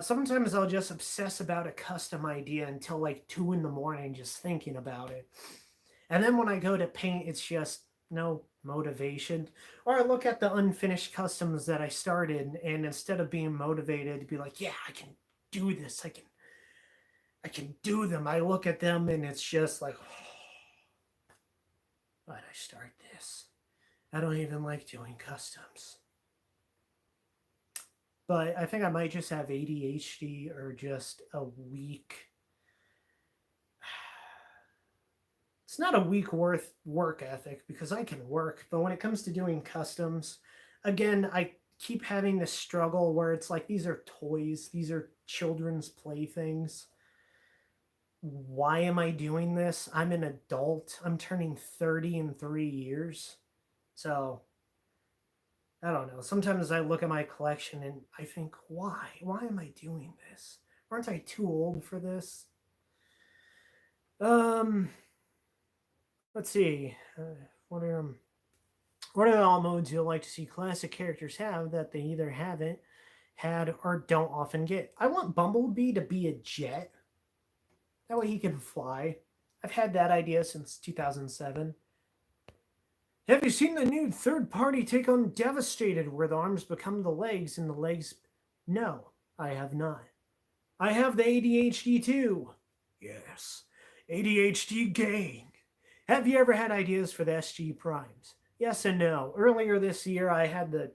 Sometimes I'll just obsess about a custom idea until like 2 in the morning just thinking about it. And then when I go to paint, it's just no motivation. Or I look at the unfinished customs that I started, and instead of being motivated to be like, yeah, I can do this, I can do them, I look at them and it's just like, oh, why'd I start this? I don't even like doing customs. But I think I might just have ADHD or just a weak... It's not a weak work ethic, because I can work, but when it comes to doing customs, again, I keep having this struggle where it's like, these are toys, these are children's playthings. Why am I doing this? I'm an adult. I'm turning 30 in 3 years. So, I don't know. Sometimes I look at my collection and I think, why? Why am I doing this? Aren't I too old for this? Let's see. What are all modes you'll like to see classic characters have that they either haven't had or don't often get? I want Bumblebee to be a jet. That way he can fly. I've had that idea since 2007. Have you seen the new third-party take on Devastated, where the arms become the legs and the legs... No, I have not. I have the ADHD too. Yes, ADHD gang. Have you ever had ideas for the SG Primes? Yes and no. Earlier this year, I had the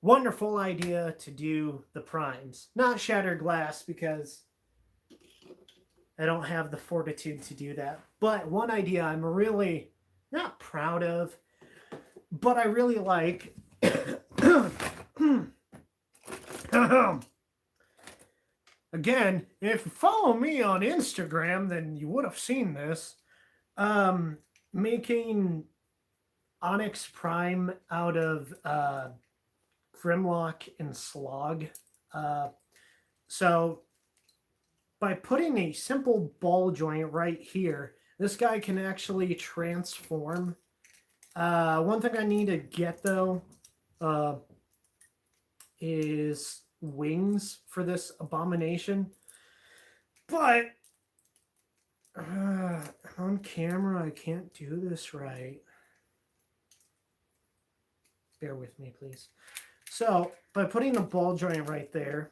wonderful idea to do the primes, not Shattered Glass, because I don't have the fortitude to do that. But one idea I'm really not proud of, but I really like. Again, if you follow me on Instagram, then you would have seen this. Making Onyx Prime out of Grimlock and Slog. So by putting a simple ball joint right here, this guy can actually transform. One thing I need to get though is wings for this abomination. But on camera, I can't do this right. Bear with me, please. So by putting the ball joint right there,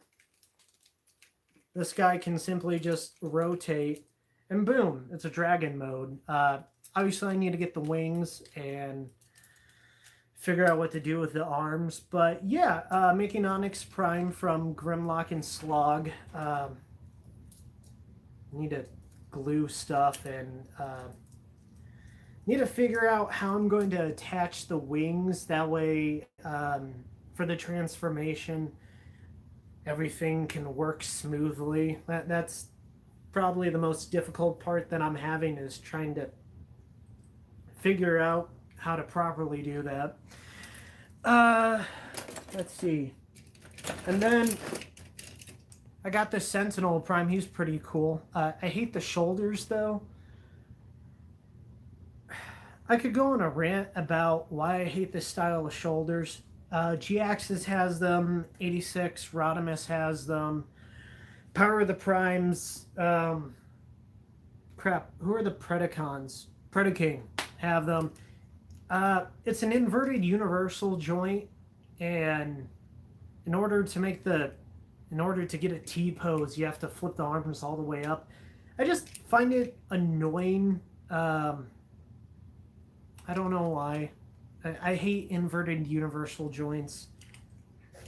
this guy can simply just rotate and boom, it's a dragon mode. Obviously, I need to get the wings and figure out what to do with the arms. But yeah, making Onyx Prime from Grimlock and Slog. Need to glue stuff and need to figure out how I'm going to attach the wings. That way, for the transformation, everything can work smoothly. That's probably the most difficult part that I'm having, is trying to figure out how to properly do that. Let's see. And then I got the Sentinel Prime. He's pretty cool. I hate the shoulders, though. I could go on a rant about why I hate this style of shoulders. G-Axis has them. 86 Rodimus has them. Power of the Primes. Crap. Who are the Predacons? Predaking have them. It's an inverted universal joint, and in order to get a T pose, you have to flip the arms all the way up. I just find it annoying. I don't know why. I hate inverted universal joints.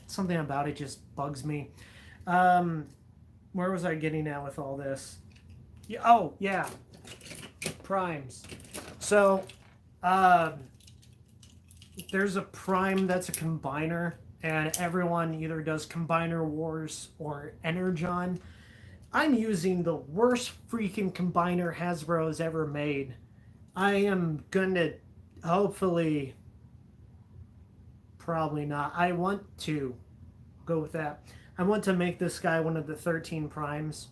Something about it just bugs me. Where was I getting at with all this? Yeah, oh, yeah. Primes. So, there's a Prime that's a combiner, and everyone either does Combiner Wars or Energon. I'm using the worst freaking combiner Hasbro's ever made. I am going to hopefully, probably not. I want to go with that. I want to make this guy one of the 13 primes.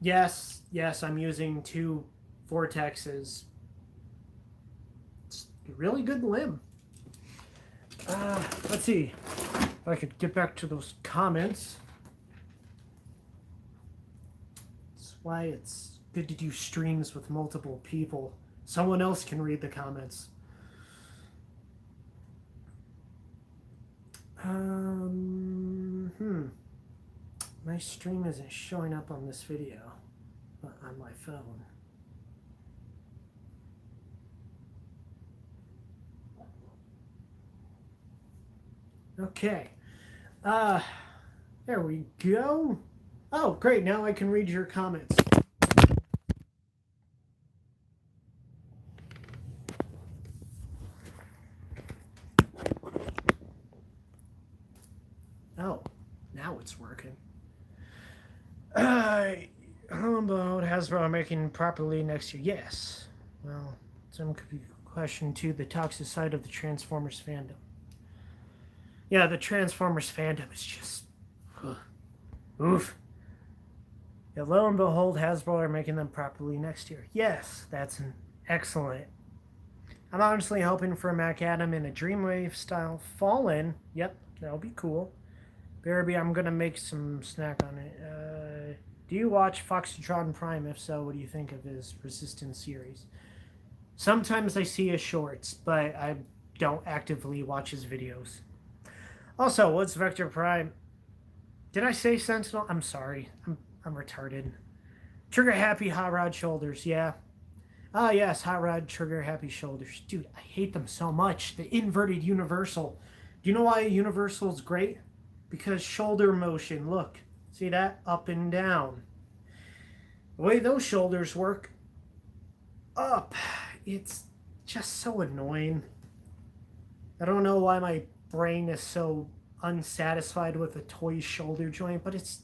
Yes, I'm using 2 vortexes. It's a really good limb. Let's see if I could get back to those comments. That's why it's good to do streams with multiple people. Someone else can read the comments. My stream isn't showing up on this video, but on my phone. Okay. There we go. Oh, great. Now I can read your comments. Oh, now it's working. How about Hasbro making properly next year? Yes. Well, some question to the toxic side of the Transformers fandom. Yeah, the Transformers fandom is just... oof. Yeah, lo and behold, Hasbro are making them properly next year. Yes, that's an excellent. I'm honestly hoping for a Macadam in a Dreamwave style Fallen. Yep, that'll be cool. Barabee, I'm going to make some snack on it. Do you watch Foxtron Prime? If so, what do you think of his Resistance series? Sometimes I see his shorts, but I don't actively watch his videos. Also, what's Vector Prime? Did I say Sentinel? I'm sorry. I'm retarded. Trigger Happy Hot Rod Shoulders, yeah. Ah, yes, hot rod trigger, happy shoulders. Dude, I hate them so much. The inverted universal. Do you know why a universal is great? Because shoulder motion. Look, see that? Up and down. The way those shoulders work, up, it's just so annoying. I don't know why my brain is so unsatisfied with the toy shoulder joint, but it's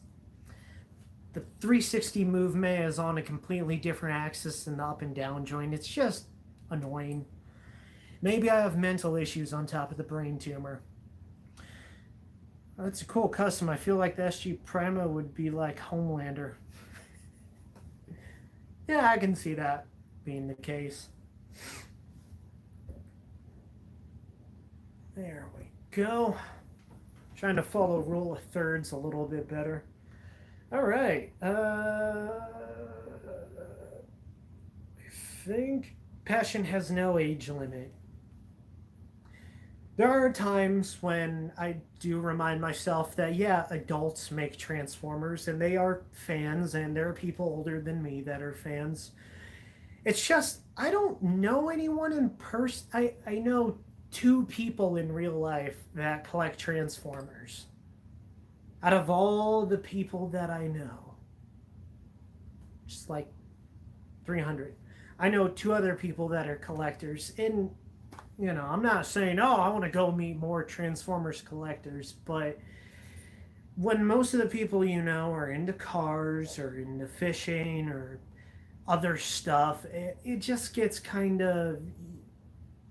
the 360 movement is on a completely different axis than the up and down joint. It's just annoying. Maybe I have mental issues on top of the brain tumor. That's a cool custom. I feel like the SG Prima would be like Homelander. Yeah, I can see that being the case. There we go. Trying to follow rule of thirds a little bit better. All right. I think passion has no age limit. There are times when I do remind myself that, yeah, adults make Transformers and they are fans, and there are people older than me that are fans. It's just, I don't know anyone in person. I know two people in real life that collect Transformers out of all the people that I know. Just like 300. I know two other people that are collectors, and I'm not saying, oh, I want to go meet more Transformers collectors, but when most of the people are into cars or into fishing or other stuff, it just gets kind of,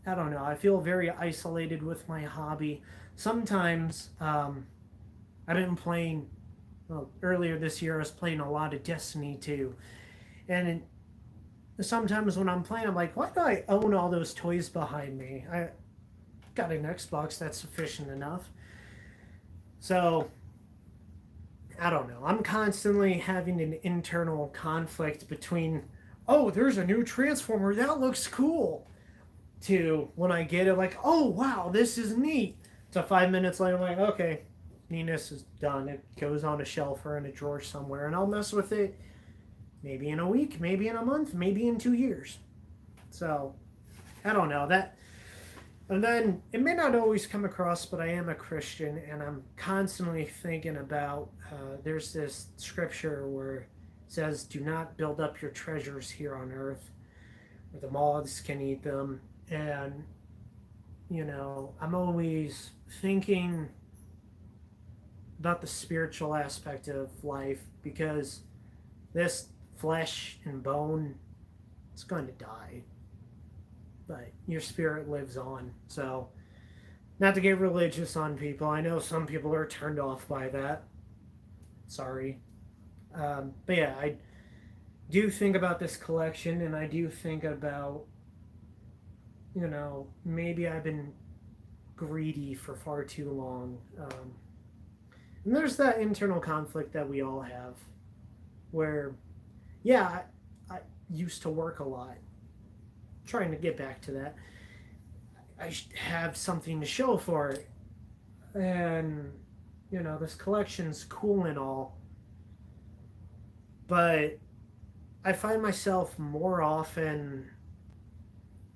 I don't know, I feel very isolated with my hobby. Sometimes I've been playing, well, earlier this year I was playing a lot of Destiny 2, and sometimes when I'm playing, I'm like, why do I own all those toys behind me? I got an Xbox that's sufficient enough. So, I don't know. I'm constantly having an internal conflict between, oh, there's a new Transformer, that looks cool, to when I get it, like, oh, wow, this is neat. So 5 minutes later, I'm like, okay, neatness is done. It goes on a shelf or in a drawer somewhere, and I'll mess with it maybe in a week, maybe in a month, maybe in 2 years. So, I don't know. And then it may not always come across, but I am a Christian, and I'm constantly thinking about. There's this scripture where it says, "Do not build up your treasures here on earth, where the moths can eat them." And I'm always thinking about the spiritual aspect of life, because this flesh and bone, it's going to die, but your spirit lives on. So, not to get religious on people, I know some people are turned off by that. Sorry. But yeah, I do think about this collection, and I do think about, maybe I've been greedy for far too long. And there's that internal conflict that we all have where, yeah, I used to work a lot, trying to get back to that. I have something to show for it. And, this collection's cool and all. But I find myself more often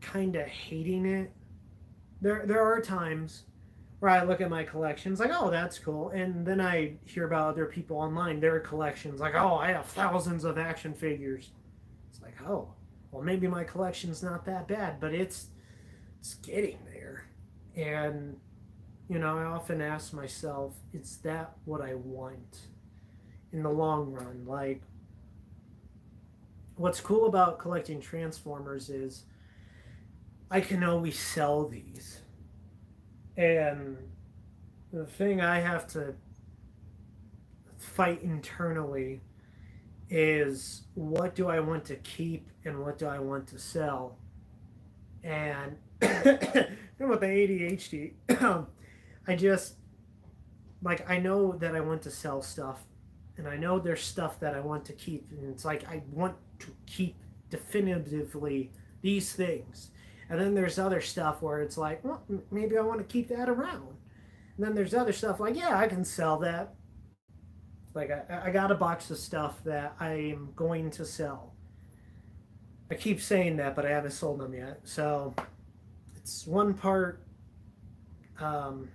kind of hating it. There are times where I look at my collections like, oh, that's cool. And then I hear about other people online, their collections, like, oh, I have thousands of action figures. It's like, oh, well, maybe my collection's not that bad, but it's getting there. And, I often ask myself, is that what I want in the long run? Like, what's cool about collecting Transformers is I can always sell these. And the thing I have to fight internally is, what do I want to keep and what do I want to sell? And with the ADHD, I just, like, I know that I want to sell stuff, and I know there's stuff that I want to keep, and it's like I want to keep definitively these things. And then there's other stuff where it's like, well, maybe I want to keep that around. And then there's other stuff like, yeah, I can sell that. Like, I got a box of stuff that I am going to sell. I keep saying that, but I haven't sold them yet. So it's one part um,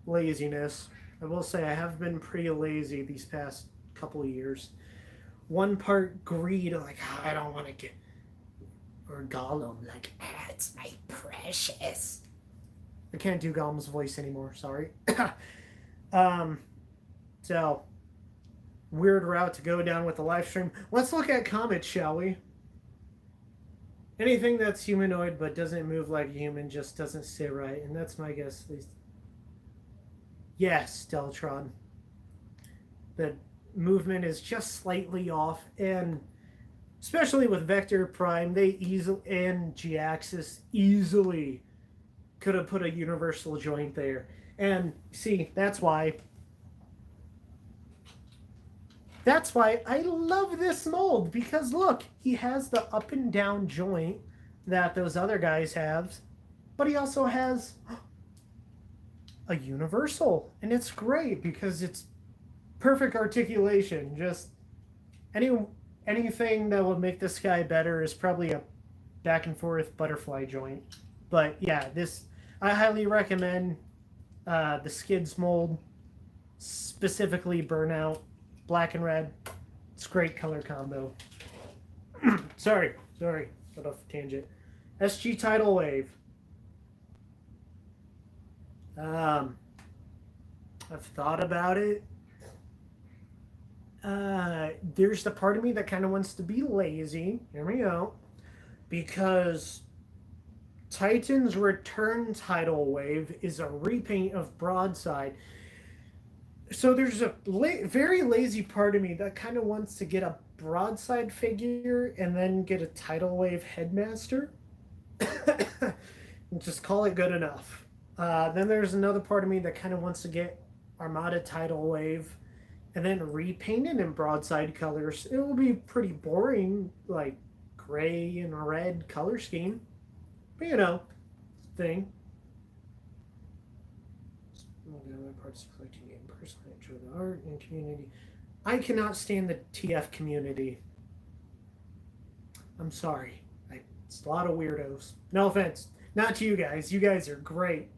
laziness. I will say I have been pretty lazy these past couple of years. One part greed, like I don't want to get, or Gollum, like it's my precious. I can't do Gollum's voice anymore. Sorry. um, so weird route to go down with the live stream. Let's look at comets, shall we? Anything that's humanoid but doesn't move like a human just doesn't sit right, and that's my guess. At least. Yes, Deltron. The movement is just slightly off, and especially with Vector Prime, they easily and G-Axis easily could have put a universal joint there. And see, that's why I love this mold, because look, he has the up and down joint that those other guys have, but he also has a universal, and it's great because it's perfect articulation. Just anything that would make this guy better is probably a back and forth butterfly joint. But yeah, this I highly recommend the Skids mold, specifically Burnout, black and red. It's a great color combo. sorry, got off tangent. SG Tidal Wave. I've thought about it. There's the part of me that kind of wants to be lazy. Here we go. Because Titan's Return Tidal Wave is a repaint of Broadside. So there's a very lazy part of me that kind of wants to get a Broadside figure and then get a Tidal Wave Headmaster. And just call it good enough. Then there's another part of me that kind of wants to get Armada Tidal Wave and then repaint it in Broadside colors. It will be pretty boring, like gray and red color scheme. But you know, thing. Parts of collecting game personally enjoy the art and community. I cannot stand the TF community. I'm sorry. It's a lot of weirdos. No offense. Not to you guys. You guys are great.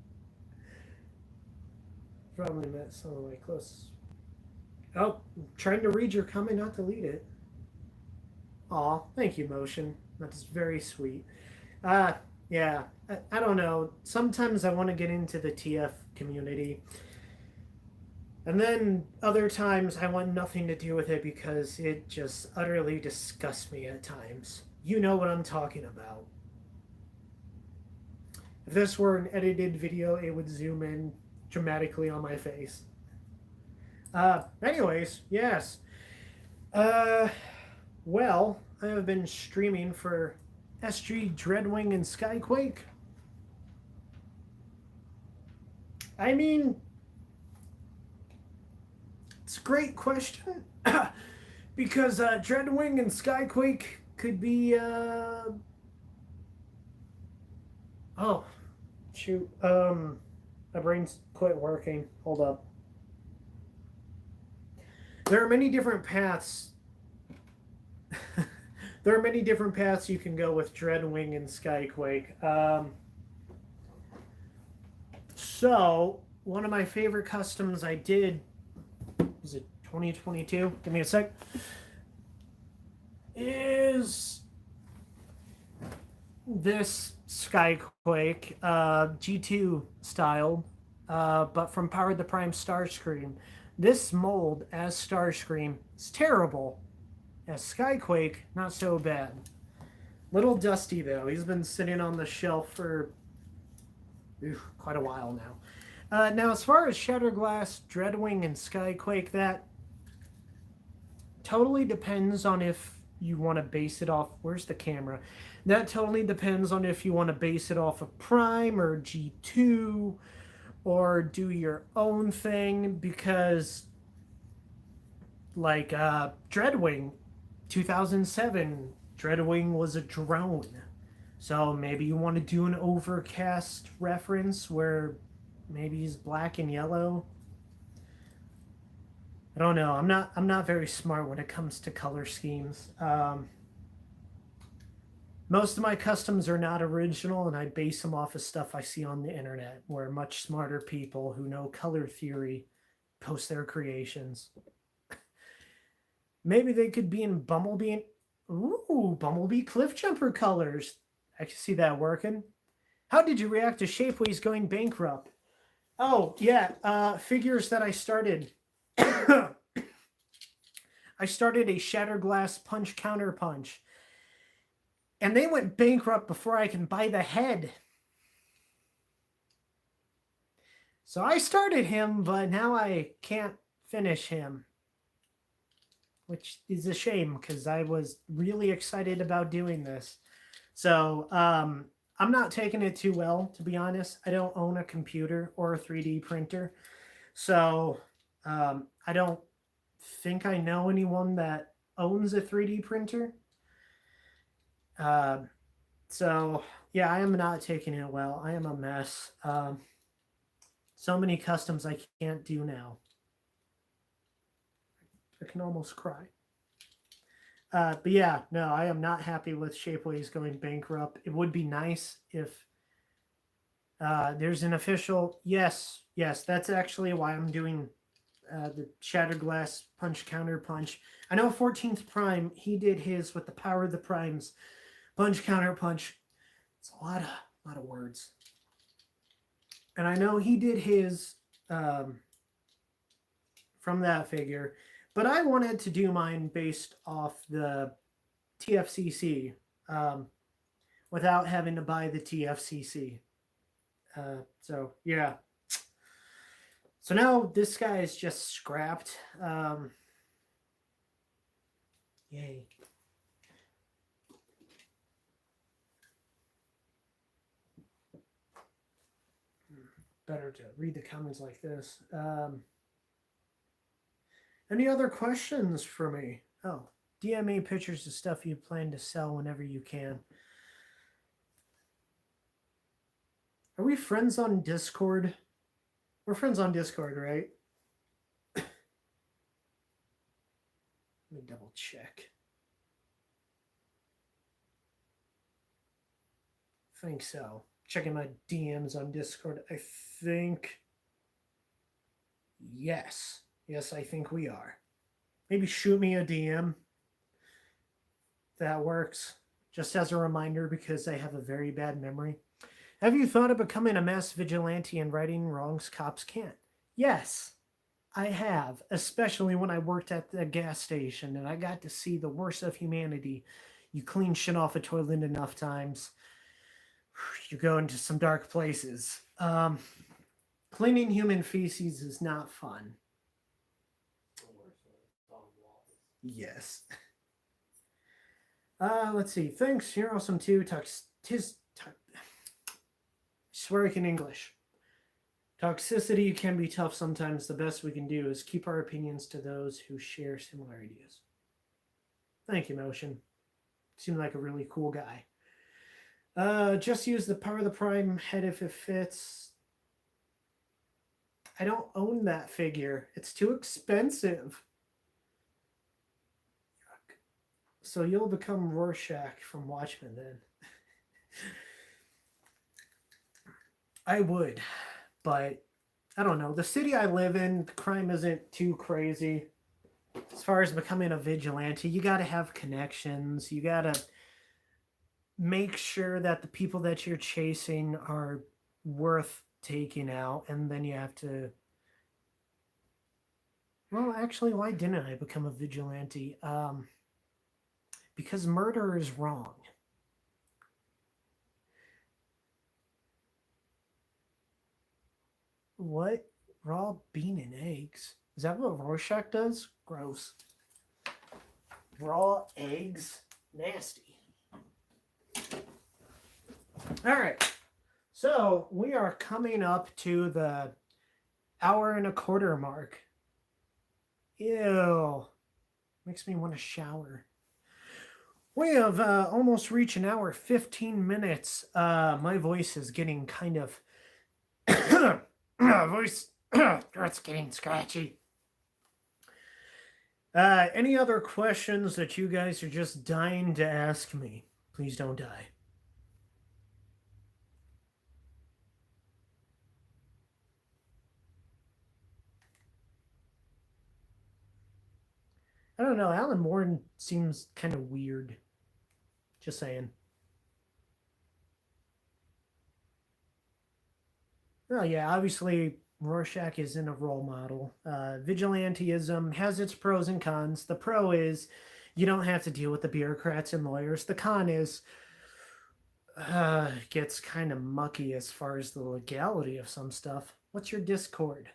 Probably met some of my close. Oh, I'm trying to read your comment, not delete it. Aw, thank you, Motion. That's very sweet. Yeah, I don't know. Sometimes I want to get into the TF community. And then other times I want nothing to do with it because it just utterly disgusts me at times. You know what I'm talking about. If this were an edited video, it would zoom in dramatically on my face. Anyways, yes. Well, I have been streaming for SG Dreadwing and Skyquake. I mean, it's a great question. Because Dreadwing and Skyquake could be oh shoot. My brain's quit working. Hold up. There are many different paths. There are many different paths you can go with Dreadwing and Skyquake. So one of my favorite customs I did, was it 2022? Give me a sec. Is this Skyquake, G2 style, but from Powered the Prime Starscream. This mold as Starscream is terrible. As Skyquake, not so bad. Little dusty though. He's been sitting on the shelf for quite a while now. Now, as far as Shatterglass, Dreadwing, and Skyquake, that totally depends on if you want to base it off. Where's the camera? That totally depends on if you want to base it off of Prime or G2 or do your own thing, because like Dreadwing 2007, Dreadwing was a drone. So maybe you want to do an Overcast reference where maybe he's black and yellow. I don't know. I'm not very smart when it comes to color schemes. Most of my customs are not original, and I base them off of stuff I see on the internet, where much smarter people who know color theory post their creations. Maybe they could be in Bumblebee. Ooh, Bumblebee Cliff Jumper colors. I can see that working. How did you react to Shapeways going bankrupt? Oh, yeah, figures that I started. I started a Shatterglass Punch Counter Punch. And they went bankrupt before I can buy the head. So I started him, but now I can't finish him. Which is a shame, because I was really excited about doing this. So, I'm not taking it too well, to be honest. I don't own a computer or a 3D printer. So, I don't think I know anyone that owns a 3D printer. So, yeah, I am not taking it well. I am a mess. So many customs I can't do now. I can almost cry. But yeah, no, I am not happy with Shapeways going bankrupt. It would be nice if there's an official. Yes, that's actually why I'm doing the Shattered Glass Punch Counter Punch. I know 14th Prime, he did his with the Power of the Primes Punch Counter Punch. It's a lot of words. And I know he did his from that figure. But I wanted to do mine based off the TFCC without having to buy the TFCC. So, yeah. So now this guy is just scrapped. Yay. Better to read the comments like this. Any other questions for me? Oh, DM me pictures of stuff you plan to sell whenever you can. Are we friends on Discord? We're friends on Discord, right? Let me double check. I think so. Checking my DMs on Discord. I think. Yes. Yes, I think we are. Maybe shoot me a DM. That works. Just as a reminder, because I have a very bad memory. Have you thought of becoming a mass vigilante and righting wrongs cops can't? Yes, I have. Especially when I worked at the gas station and I got to see the worst of humanity. You clean shit off a toilet enough times, you go into some dark places. Cleaning human feces is not fun. Yes. Let's see. Thanks. You're awesome too. Swear in English. Toxicity can be tough sometimes. The best we can do is keep our opinions to those who share similar ideas. Thank you, Motion. Seemed like a really cool guy. Just use the Power of the Prime head if it fits. I don't own that figure. It's too expensive. So you'll become Rorschach from Watchmen then. I would, but I don't know. The city I live in, the crime isn't too crazy. As far as becoming a vigilante, you got to have connections. You got to make sure that the people that you're chasing are worth taking out, and then you have to. Well, actually, why didn't I become a vigilante? Because murder is wrong. What? Raw bean and eggs? Is that what Rorschach does? Gross. Raw eggs? Nasty. Alright. So, we are coming up to the hour and a quarter mark. Ew. Makes me want to shower. We have almost reached an hour, 15 minutes. My voice is getting kind of... it's getting scratchy. Any other questions that you guys are just dying to ask me? Please don't die. I don't know. Alan Moore seems kind of weird. Just saying. Oh yeah, obviously Rorschach isn't a role model. Vigilantism has its pros and cons. The pro is you don't have to deal with the bureaucrats and lawyers. The con is gets kind of mucky as far as the legality of some stuff. What's your Discord?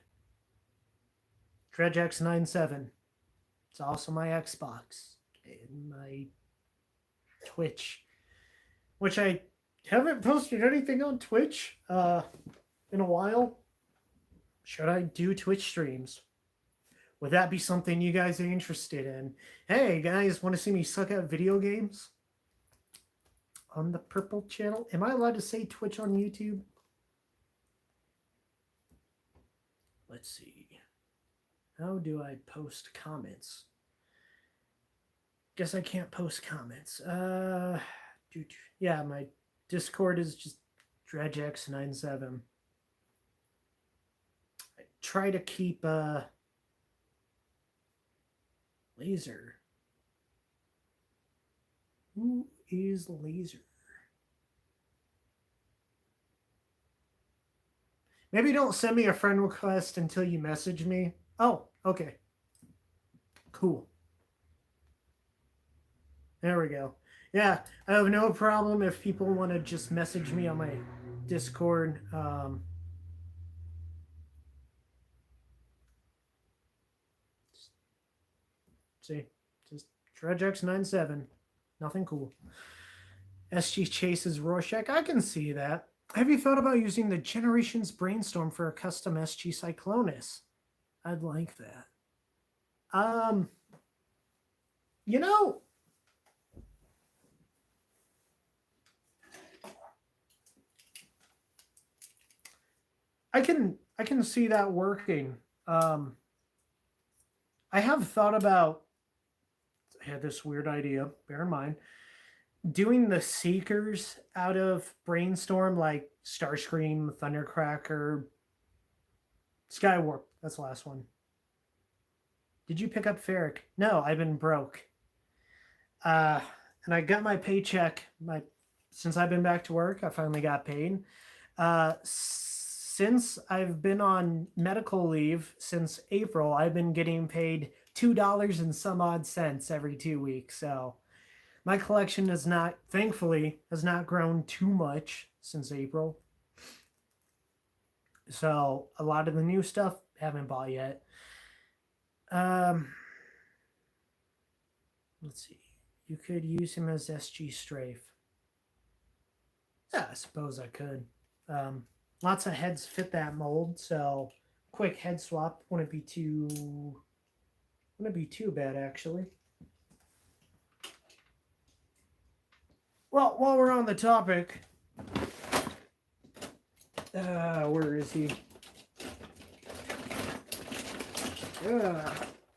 DredgeX97. It's also my Xbox and my Twitch, which I haven't posted anything on Twitch in a while. Should I do Twitch streams? Would that be something you guys are interested in? Hey guys, want to see me suck at video games? On the Purple channel? Am I allowed to say Twitch on YouTube? Let's see. How do I post comments? Guess I can't post comments. Yeah, my Discord is just DredgeX97. I try to keep Laser. Who is Laser? Maybe don't send me a friend request until you message me. Oh, okay. Cool. There we go. Yeah, I have no problem if people want to just message me on my Discord. See, just DredgeX97. Nothing cool. SG chases Rorschach. I can see that. Have you thought about using the Generations Brainstorm for a custom SG Cyclonus? I'd like that. You know, I can see that working. I have thought about. I had this weird idea. Bear in mind, doing the Seekers out of Brainstorm, like Starscream, Thundercracker, Skywarp. That's the last one. Did you pick up Ferric? No, I've been broke. And I got my paycheck. Since I've been back to work, I finally got paid. Since I've been on medical leave since April, I've been getting paid $2 and some odd cents every 2 weeks. So my collection thankfully, has not grown too much since April. So a lot of the new stuff haven't bought yet. Let's see. You could use him as SG Strafe. Yeah, I suppose I could. Lots of heads fit that mold, so quick head swap wouldn't be too bad actually. Well, while we're on the topic, where is he?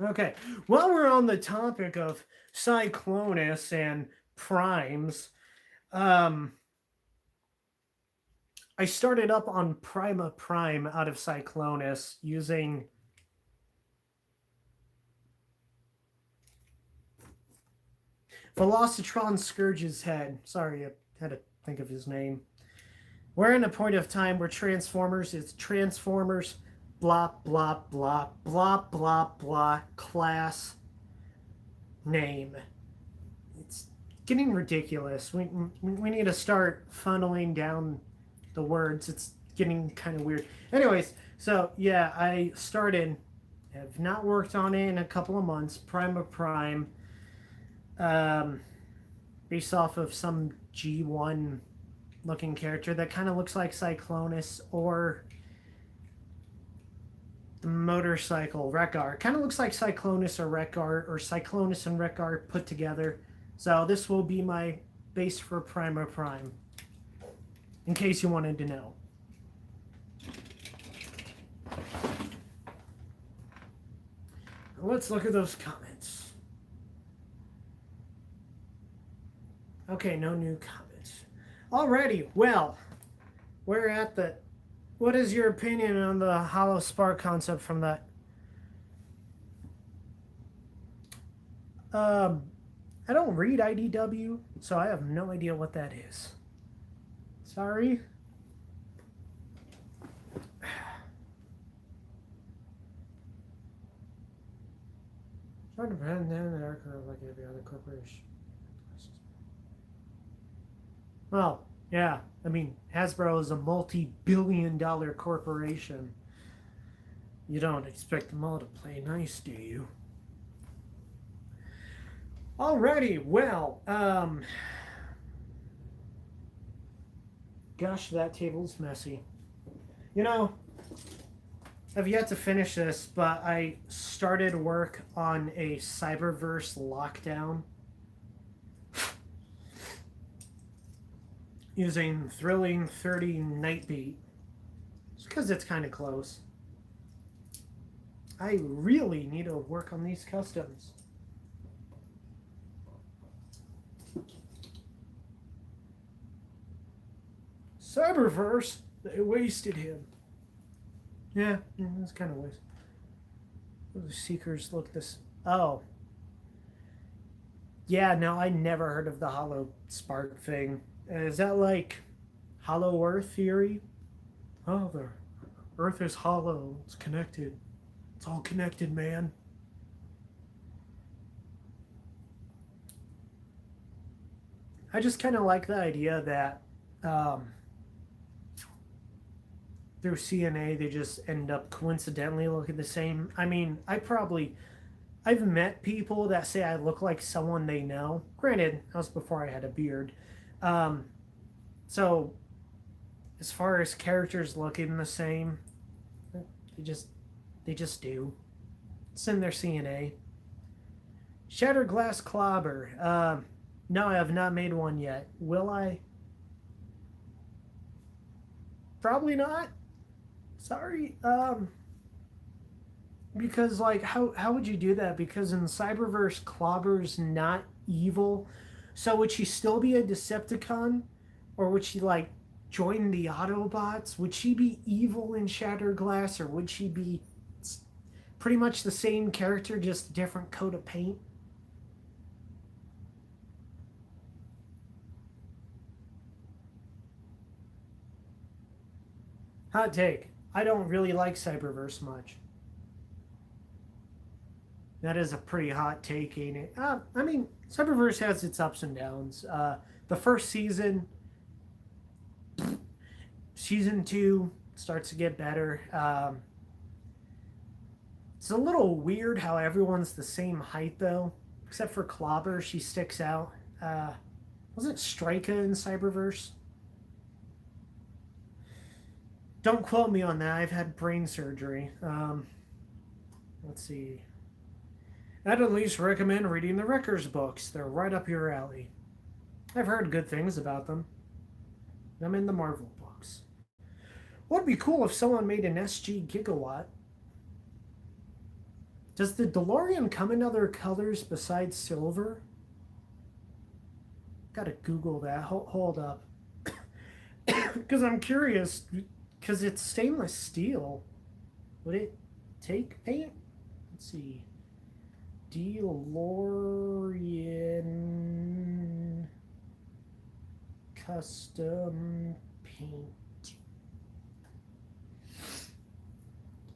Okay, while we're on the topic of Cyclonus and primes, I started up on Prima Prime out of Cyclonus using Velocitron Scourge's head. Sorry, I had to think of his name. We're in a point of time where Transformers is Transformers, blah, blah, blah, blah, blah, blah, class, name. It's getting ridiculous. We need to start funneling down the words. It's getting kind of weird. Anyways, so yeah, I started, have not worked on it in a couple of months, Prima Prime, based off of some G1 looking character that kind of looks like Cyclonus or the motorcycle Wreck-Gar. Kind of looks like Cyclonus or Wreck-Gar, or Cyclonus and Wreck-Gar put together. So this will be my base for Prima Prime, in case you wanted to know. Let's look at those comments. Okay, no new comments. Alrighty, well, we're at the. What is your opinion on the Hollow Spark concept from that? Um, I don't read IDW, so I have no idea what that is. Sorry. Trying to brand down the arc like every other corporation. Well, yeah. I mean, Hasbro is a multi-billion-dollar corporation. You don't expect them all to play nice, do you? Alrighty, well, gosh, that table's messy. You know, I've yet to finish this, but I started work on a Cyberverse lockdown using Thrilling 30 Nightbeat. Just because it's kind of close. I really need to work on these customs. Cyberverse, they wasted him. Yeah, that's kind of waste. The Seekers look this. Oh. Yeah, no, I never heard of the Hollow Spark thing. Is that like Hollow Earth theory? Oh, the Earth is hollow. It's connected. It's all connected, man. I just kind of like the idea that through CNA they just end up coincidentally looking the same. I mean, I've met people that say I look like someone they know. Granted, that was before I had a beard. Um, so, as far as characters looking the same, they just do. It's in their CNA. Shattered Glass Clobber. No, I have not made one yet. Will I? Probably not. Sorry. Because like how would you do that? Because in Cyberverse, Clobber's not evil. So would she still be a Decepticon? Or would she like join the Autobots? Would she be evil in Shattered Glass, or would she be pretty much the same character, just a different coat of paint? Hot take. I don't really like Cyberverse much. That is a pretty hot take, ain't it? I mean, Cyberverse has its ups and downs. The first season, season two starts to get better. It's a little weird how everyone's the same height, though, except for Clobber. She sticks out. Wasn't Strika in Cyberverse? Don't quote me on that. I've had brain surgery. Let's see. I'd at least recommend reading the Wreckers books. They're right up your alley. I've heard good things about them. I'm in the Marvel books. Would be cool if someone made an SG Gigawatt. Does the DeLorean come in other colors besides silver? Gotta Google that. Hold up. Because I'm curious. Because it's stainless steel. Would it take paint? Let's see. DeLorean custom paint.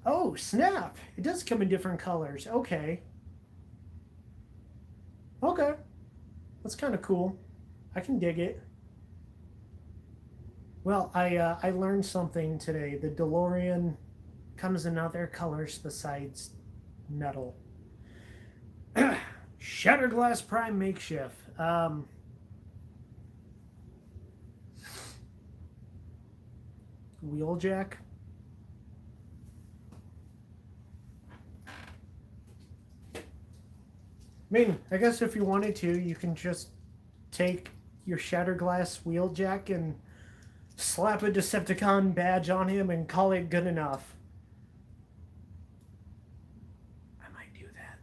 Oh, snap! It does come in different colors. Okay. Okay. That's kind of cool. I can dig it. Well, I learned something today. The DeLorean comes in other colors besides metal. Shattered Glass Prime makeshift. Wheeljack. I mean, I guess if you wanted to, you can just take your Shattered Glass Wheeljack and slap a Decepticon badge on him and call it good enough. I might do that.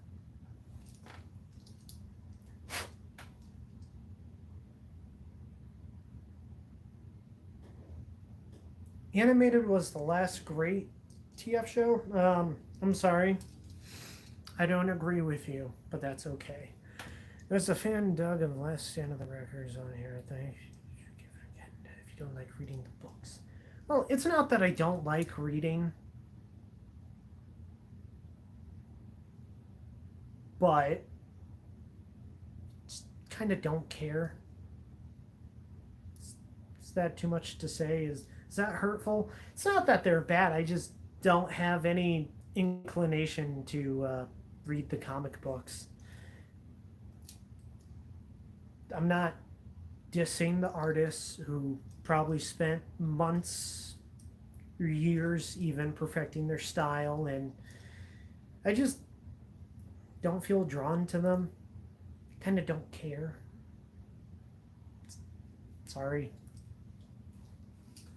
animated was the last great TF show. I'm sorry. I don't agree with you, but that's okay. There's a fan Doug of the Last Stand of the Records on here, I think. If you don't like reading the books. Well, it's not that I don't like reading, but just kind of don't care. Is that too much to say? Is that hurtful? It's not that they're bad. I just don't have any inclination to read the comic books. I'm not dissing the artists who probably spent months or years even perfecting their style, and I just don't feel drawn to them. Kind of don't care. Sorry.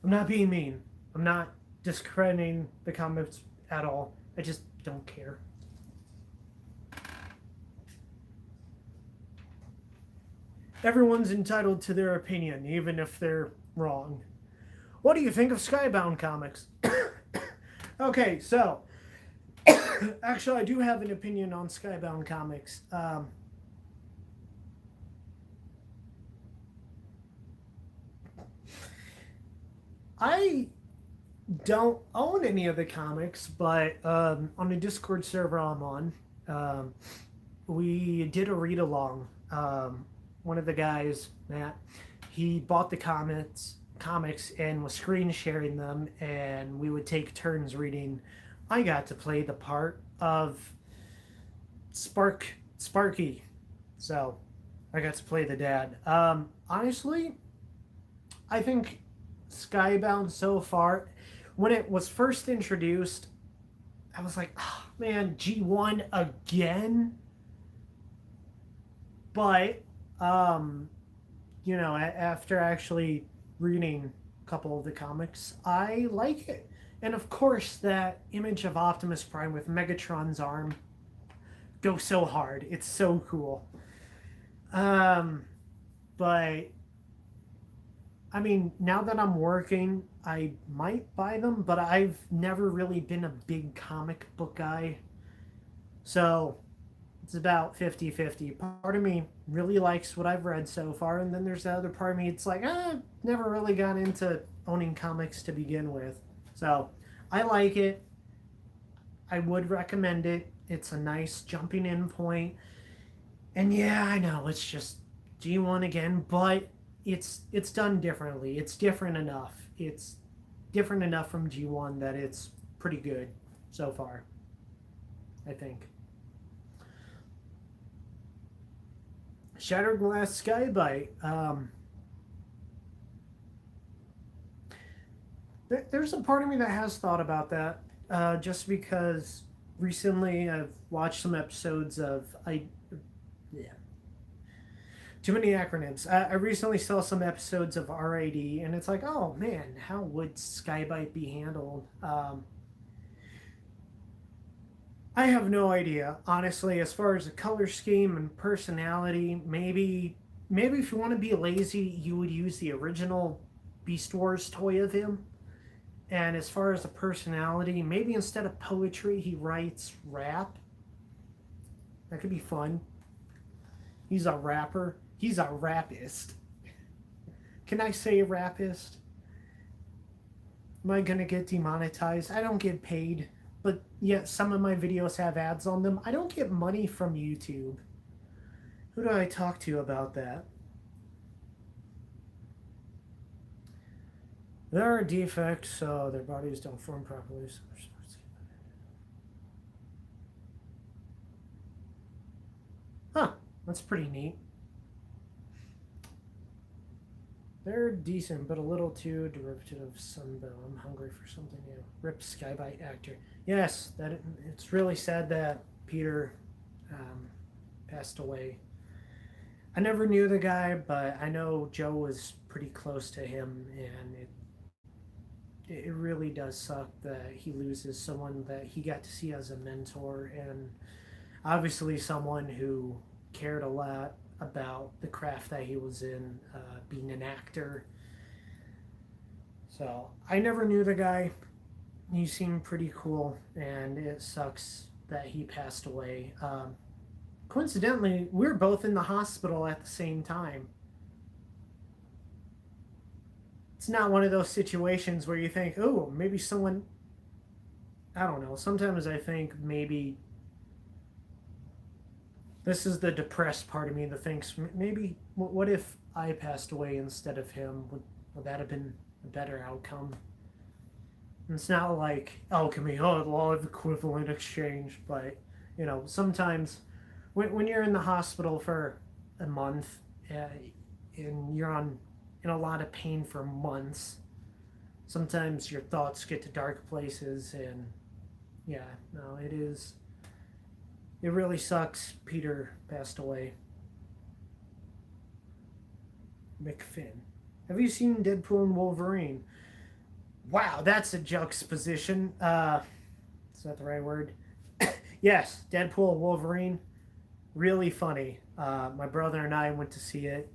I'm not being mean. I'm not discrediting the comics at all. I just don't care. Everyone's entitled to their opinion, even if they're wrong. What do you think of Skybound comics? Okay, so actually, I do have an opinion on Skybound comics. I don't own any of the comics, but on the Discord server I'm on, we did a read along. One of the guys, Matt, he bought the comics and was screen sharing them, and we would take turns reading. I got to play the part of Sparky, so I got to play the dad. Honestly, I think Skybound so far, when it was first introduced, I was like, oh, man, G1 again. But after actually reading a couple of the comics, I like it. And of course, that image of Optimus Prime with Megatron's arm goes so hard. It's so cool. But I mean, now that I'm working, I might buy them, but I've never really been a big comic book guy. So it's about 50-50. Part of me really likes what I've read so far, and then there's the other part of me, it's like, never really got into owning comics to begin with. So I like it. I would recommend it. It's a nice jumping in point. And yeah, I know it's just G1 again, but it's done differently. It's different enough. It's different enough from G1 that it's pretty good so far, I think. Shattered Glass Skybite. There's a part of me that has thought about that, just because recently I've watched some episodes of yeah, too many acronyms. I recently saw some episodes of RAD, and it's like, oh man, how would Skybite be handled? I have no idea, honestly. As far as the color scheme and personality, maybe if you want to be lazy, you would use the original Beast Wars toy of him. And as far as the personality, maybe instead of poetry, he writes rap. That could be fun. He's a rapper. He's a rapist. Can I say rapist? Am I gonna get demonetized? I don't get paid, but yet some of my videos have ads on them. I don't get money from YouTube. Who do I talk to about that? There are defects, so their bodies don't form properly. Huh, that's pretty neat. They're decent, but a little too derivative of Sunbow. I'm hungry for something new. Rip Skybite actor. Yes, it's really sad that Peter passed away. I never knew the guy, but I know Joe was pretty close to him, and it really does suck that he loses someone that he got to see as a mentor, and obviously someone who cared a lot about the craft that he was in, being an actor. So I never knew the guy. He seemed pretty cool, and it sucks that he passed away. Coincidentally, we were both in the hospital at the same time. It's not one of those situations where you think, oh, maybe someone, I don't know. Sometimes I think maybe this is the depressed part of me that thinks maybe, what if I passed away instead of him? Would that have been a better outcome? And it's not like alchemy, oh, law of equivalent exchange, but sometimes when you're in the hospital for a month and you're in a lot of pain for months, sometimes your thoughts get to dark places, and yeah, no, it really sucks. Peter passed away. McFinn. Have you seen Deadpool and Wolverine? Wow, that's a juxtaposition. Is that the right word? Yes, Deadpool and Wolverine. Really funny. My brother and I went to see it.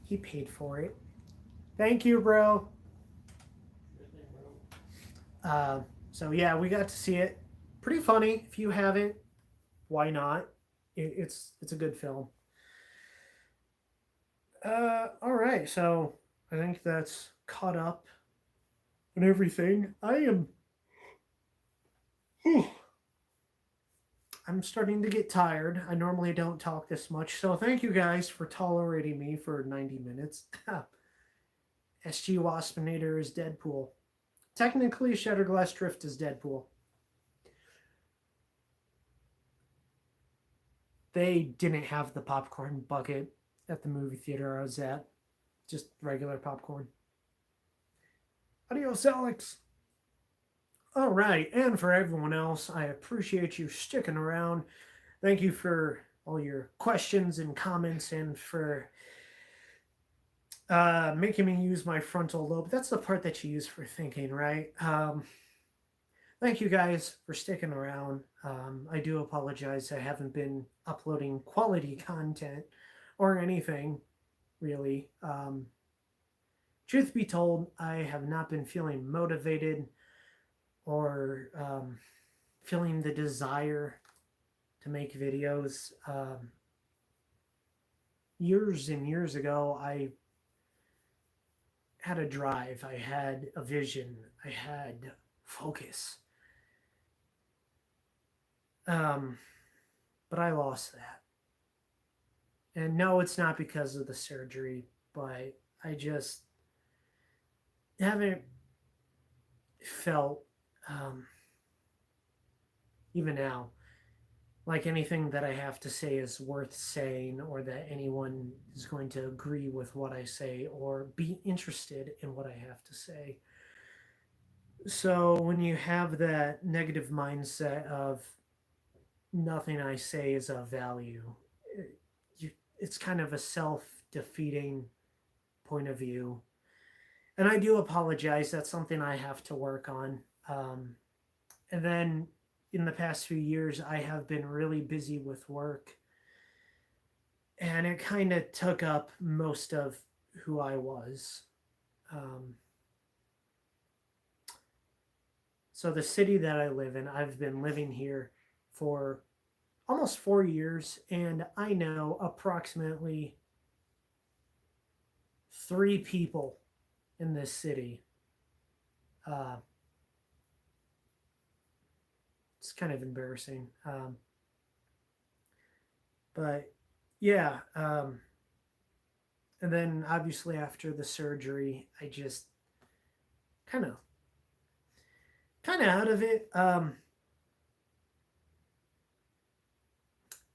He paid for it. Thank you, bro. So yeah, we got to see it. Pretty funny. If you haven't, why not? It's a good film. All right. So I think that's caught up and everything. Whew, I'm starting to get tired. I normally don't talk this much, so thank you guys for tolerating me for 90 minutes. SG Waspinator is Deadpool. Technically, Shatterglass Drift is Deadpool. They didn't have the popcorn bucket at the movie theater I was at. Just regular popcorn. Adios, Alex. All right, and for everyone else, I appreciate you sticking around. Thank you for all your questions and comments, and for making me use my frontal lobe. That's the part that you use for thinking, right? Thank you guys for sticking around. I do apologize. I haven't been uploading quality content or anything, really. Truth be told, I have not been feeling motivated or feeling the desire to make videos. Years and years ago, I had a drive, I had a vision, I had focus. But I lost that. And no, it's not because of the surgery, but I just haven't felt, even now, like anything that I have to say is worth saying, or that anyone is going to agree with what I say or be interested in what I have to say. So when you have that negative mindset of nothing I say is of value, it's kind of a self defeating point of view. And I do apologize. That's something I have to work on. And then in the past few years, I have been really busy with work. And it kind of took up most of who I was. So, the city that I live in, I've been living here for almost 4 years, and I know approximately 3 people in this city. Uh, it's kind of embarrassing. But yeah, and then obviously after the surgery, I just kind of out of it. I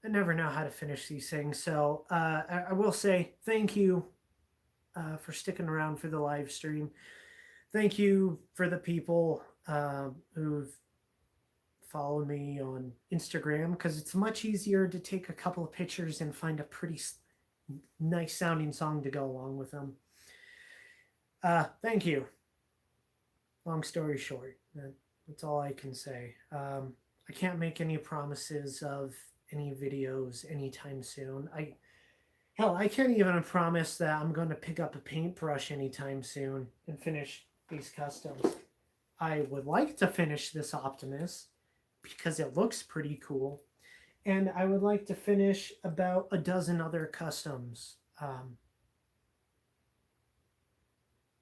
never know how to finish these things, so I will say thank you for sticking around for the live stream. Thank you for the people who've followed me on Instagram, because it's much easier to take a couple of pictures and find a pretty nice sounding song to go along with them. Thank you. Long story short, that's all I can say. I can't make any promises of any videos anytime soon. I can't even promise that I'm going to pick up a paintbrush anytime soon and finish these customs. I would like to finish this Optimus because it looks pretty cool. And I would like to finish about a dozen other customs.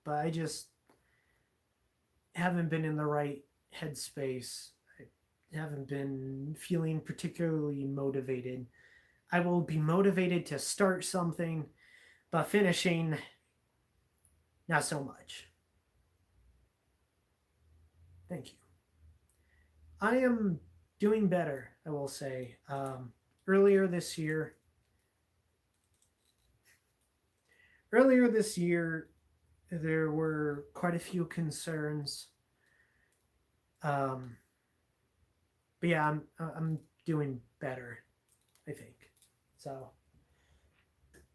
But I just haven't been in the right headspace. I haven't been feeling particularly motivated. I will be motivated to start something, but finishing, not so much. Thank you. I am doing better, I will say. Earlier this year, there were quite a few concerns. But yeah, I'm doing better, I think. So,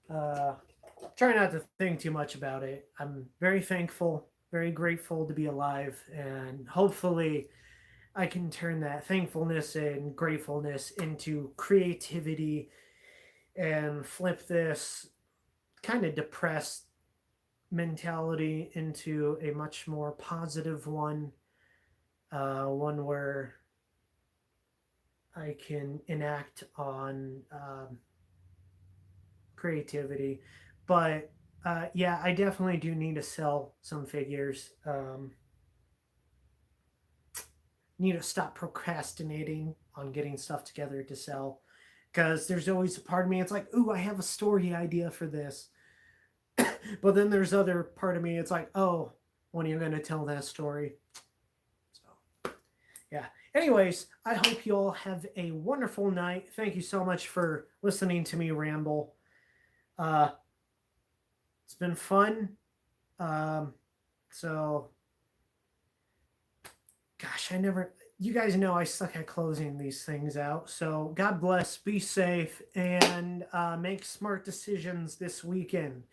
try not to think too much about it. I'm very thankful, very grateful to be alive, and hopefully, I can turn that thankfulness and gratefulness into creativity and flip this kind of depressed mentality into a much more positive one, one where I can enact on creativity. But yeah, I definitely do need to sell some figures. Need to stop procrastinating on getting stuff together to sell, because there's always a part of me, it's like, ooh, I have a story idea for this. But then there's other part of me, it's like, oh, when are you going to tell that story? So yeah, anyways, I hope you all have a wonderful night. Thank you so much for listening to me ramble. It's been fun. So gosh, you guys know I suck at closing these things out. So God bless, be safe, and make smart decisions this weekend.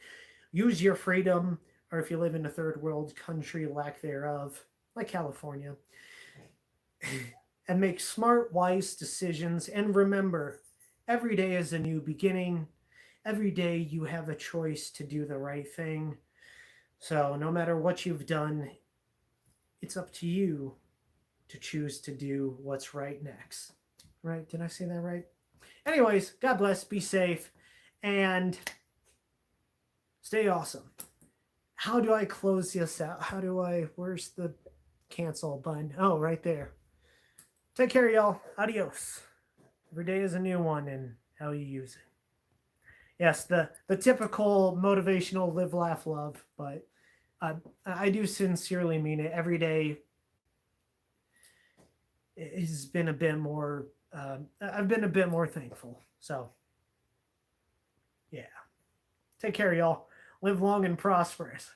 Use your freedom, or if you live in a third world country, lack thereof, like California, and make smart, wise decisions. And remember, every day is a new beginning. Every day you have a choice to do the right thing. So no matter what you've done, it's up to you to choose to do what's right next. Right? Did I say that right? Anyways, God bless, be safe, and stay awesome. How do I close this out? Where's the cancel button? Oh, right there. Take care, y'all. Adios. Every day is a new one, and how you use it. Yes, the typical motivational live, laugh, love, but I do sincerely mean it. Every day has been a bit more. I've been a bit more thankful. So, yeah. Take care, y'all. Live long and prosperous.